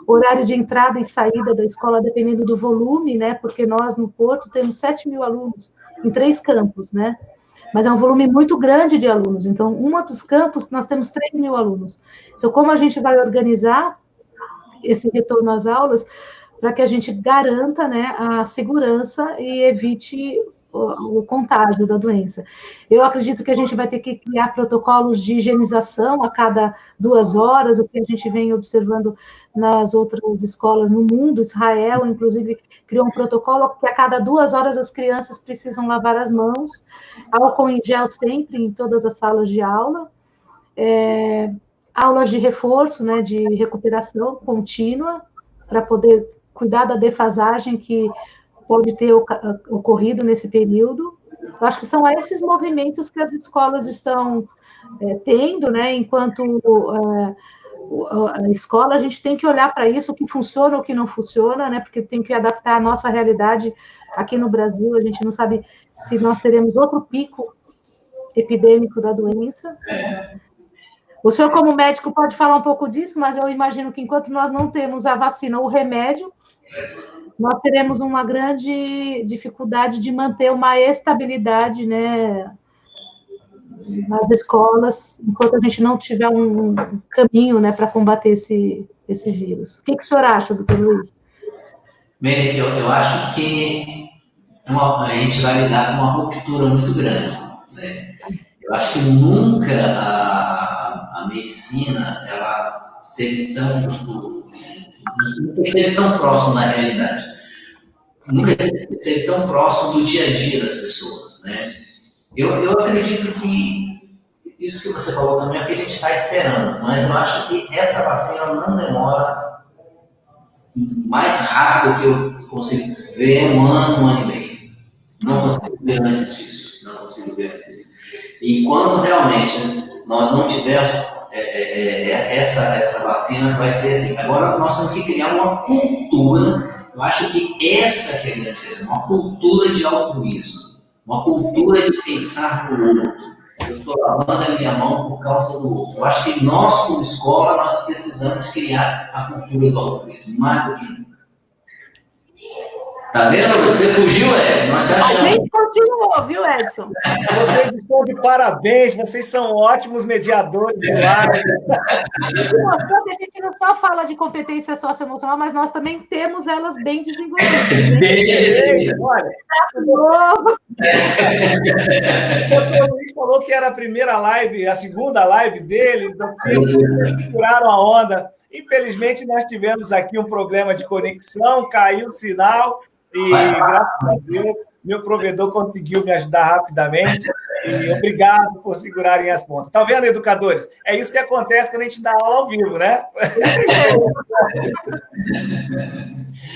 Horário de entrada e saída da escola, dependendo do volume, né? Porque nós, no Porto, temos 7.000 alunos em 3 campos, né? Mas é um volume muito grande de alunos. Então, dos campos, nós temos 3.000 alunos. Então, como a gente vai organizar esse retorno às aulas para que a gente garanta, né, a segurança e evite o contágio da doença. Eu acredito que a gente vai ter que criar protocolos de higienização a cada 2 horas, o que a gente vem observando nas outras escolas no mundo. Israel, inclusive, criou um protocolo que a cada 2 horas as crianças precisam lavar as mãos, álcool em gel sempre em todas as salas de aula, aulas de reforço, né, de recuperação contínua, para poder cuidar da defasagem que pode ter ocorrido nesse período. Eu acho que são esses movimentos que as escolas estão tendo, né? Enquanto a escola, a gente tem que olhar para isso, o que funciona, o que não funciona, né? Porque tem que adaptar a nossa realidade aqui no Brasil. A gente não sabe se nós teremos outro pico epidêmico da doença. O senhor, como médico, pode falar um pouco disso, mas eu imagino que enquanto nós não temos a vacina ou o remédio, nós teremos uma grande dificuldade de manter uma estabilidade, né, nas escolas, enquanto a gente não tiver um caminho, né, para combater esse vírus. O que o senhor acha, doutor Luiz? Bem, eu acho que a gente vai lidar com uma ruptura muito grande. Né? Eu acho que nunca a medicina ela esteve tão próximo da realidade. Nunca esteve tão próximo do dia a dia das pessoas. Né? Eu acredito que isso que você falou também é o que a gente está esperando, mas eu acho que essa vacina não demora mais rápido que eu consigo ver um ano e meio. Não consigo ver antes disso. E quando realmente nós não tivermos essa vacina, vai ser assim. Agora nós temos que criar uma cultura. Eu acho que essa que é a grande questão, uma cultura de altruísmo, uma cultura de pensar no outro. Eu estou lavando a minha mão por causa do outro. Eu acho que nós, como escola, nós precisamos criar a cultura do altruísmo, mais do que nunca. Tá vendo? Você fugiu, Edson. Nós a gente continuou, viu, Edson? Vocês estão de parabéns, vocês são ótimos mediadores de live. A gente mostrou que a gente não só fala de competência socioemocional, mas nós também temos elas bem desenvolvidas. Bem, olha. O doutor Luiz falou que era a primeira live, a segunda live dele, então vocês seguraram a onda. Infelizmente, nós tivemos aqui um problema de conexão, caiu o sinal. E, graças a Deus, meu provedor conseguiu me ajudar rapidamente. E obrigado por segurarem as pontas. Tá vendo, educadores? É isso que acontece quando a gente dá aula ao vivo, né?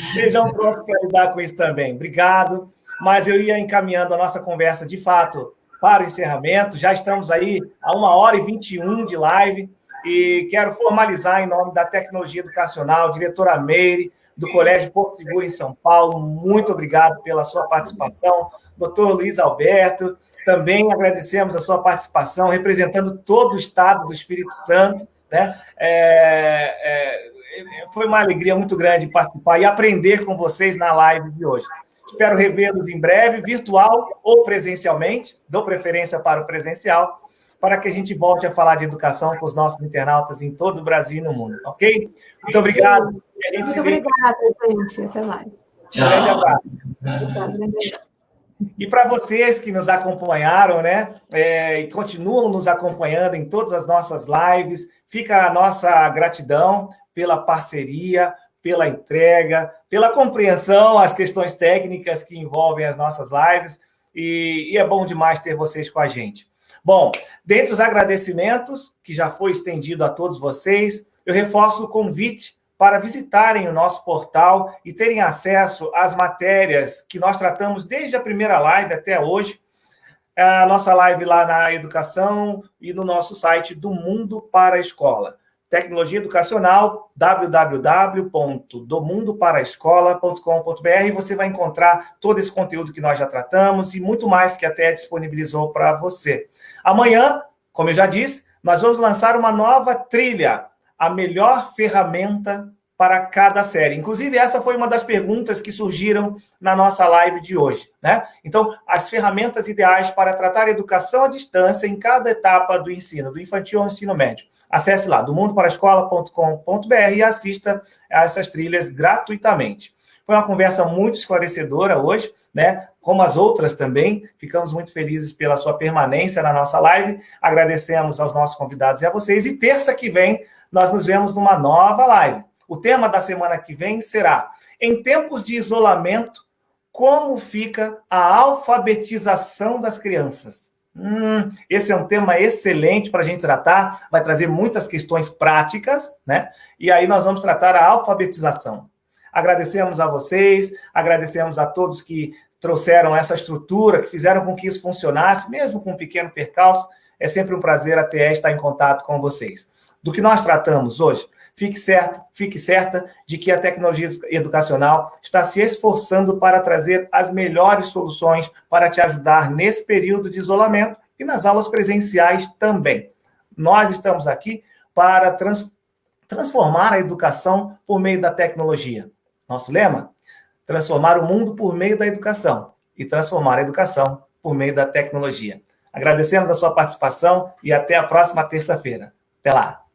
Estejam prontos para lidar com isso também. Obrigado. Mas eu ia encaminhando a nossa conversa, de fato, para o encerramento. Já estamos aí a 1h21 de live. E quero formalizar, em nome da Tecnologia Educacional, diretora Meire, do Colégio Porto Seguro, em São Paulo. Muito obrigado pela sua participação. Doutor Luiz Alberto, também agradecemos a sua participação, representando todo o estado do Espírito Santo. Né? Foi uma alegria muito grande participar e aprender com vocês na live de hoje. Espero revê-los em breve, virtual ou presencialmente, dou preferência para o presencial, para que a gente volte a falar de educação com os nossos internautas em todo o Brasil e no mundo, ok? Muito obrigado. Muito obrigada, gente. Até mais. Um grande abraço. E para vocês que nos acompanharam, né, e continuam nos acompanhando em todas as nossas lives, fica a nossa gratidão pela parceria, pela entrega, pela compreensão às questões técnicas que envolvem as nossas lives, e é bom demais ter vocês com a gente. Bom, dentre os agradecimentos, que já foi estendido a todos vocês, eu reforço o convite para visitarem o nosso portal e terem acesso às matérias que nós tratamos desde a primeira live até hoje, a nossa live lá na educação e no nosso site do Mundo para a Escola. Tecnologia Educacional, www.domundoparaescola.com.br, você vai encontrar todo esse conteúdo que nós já tratamos e muito mais que até disponibilizou para você. Amanhã, como eu já disse, nós vamos lançar uma nova trilha, a melhor ferramenta para cada série. Inclusive, essa foi uma das perguntas que surgiram na nossa live de hoje, né? Então, as ferramentas ideais para tratar a educação à distância em cada etapa do ensino, do infantil ao ensino médio. Acesse lá, domundoparaescola.com.br e assista a essas trilhas gratuitamente. Foi uma conversa muito esclarecedora hoje, né? Como as outras também. Ficamos muito felizes pela sua permanência na nossa live. Agradecemos aos nossos convidados e a vocês. E terça que vem, nós nos vemos numa nova live. O tema da semana que vem será: em tempos de isolamento, como fica a alfabetização das crianças? Esse é um tema excelente para a gente tratar, vai trazer muitas questões práticas, né? E aí nós vamos tratar a alfabetização. Agradecemos a vocês, agradecemos a todos que trouxeram essa estrutura, que fizeram com que isso funcionasse, mesmo com um pequeno percalço. É sempre um prazer até estar em contato com vocês. Do que nós tratamos hoje, fique certa de que a tecnologia educacional está se esforçando para trazer as melhores soluções para te ajudar nesse período de isolamento e nas aulas presenciais também. Nós estamos aqui para transformar a educação por meio da tecnologia. Nosso lema? Transformar o mundo por meio da educação e transformar a educação por meio da tecnologia. Agradecemos a sua participação e até a próxima terça-feira. Até lá!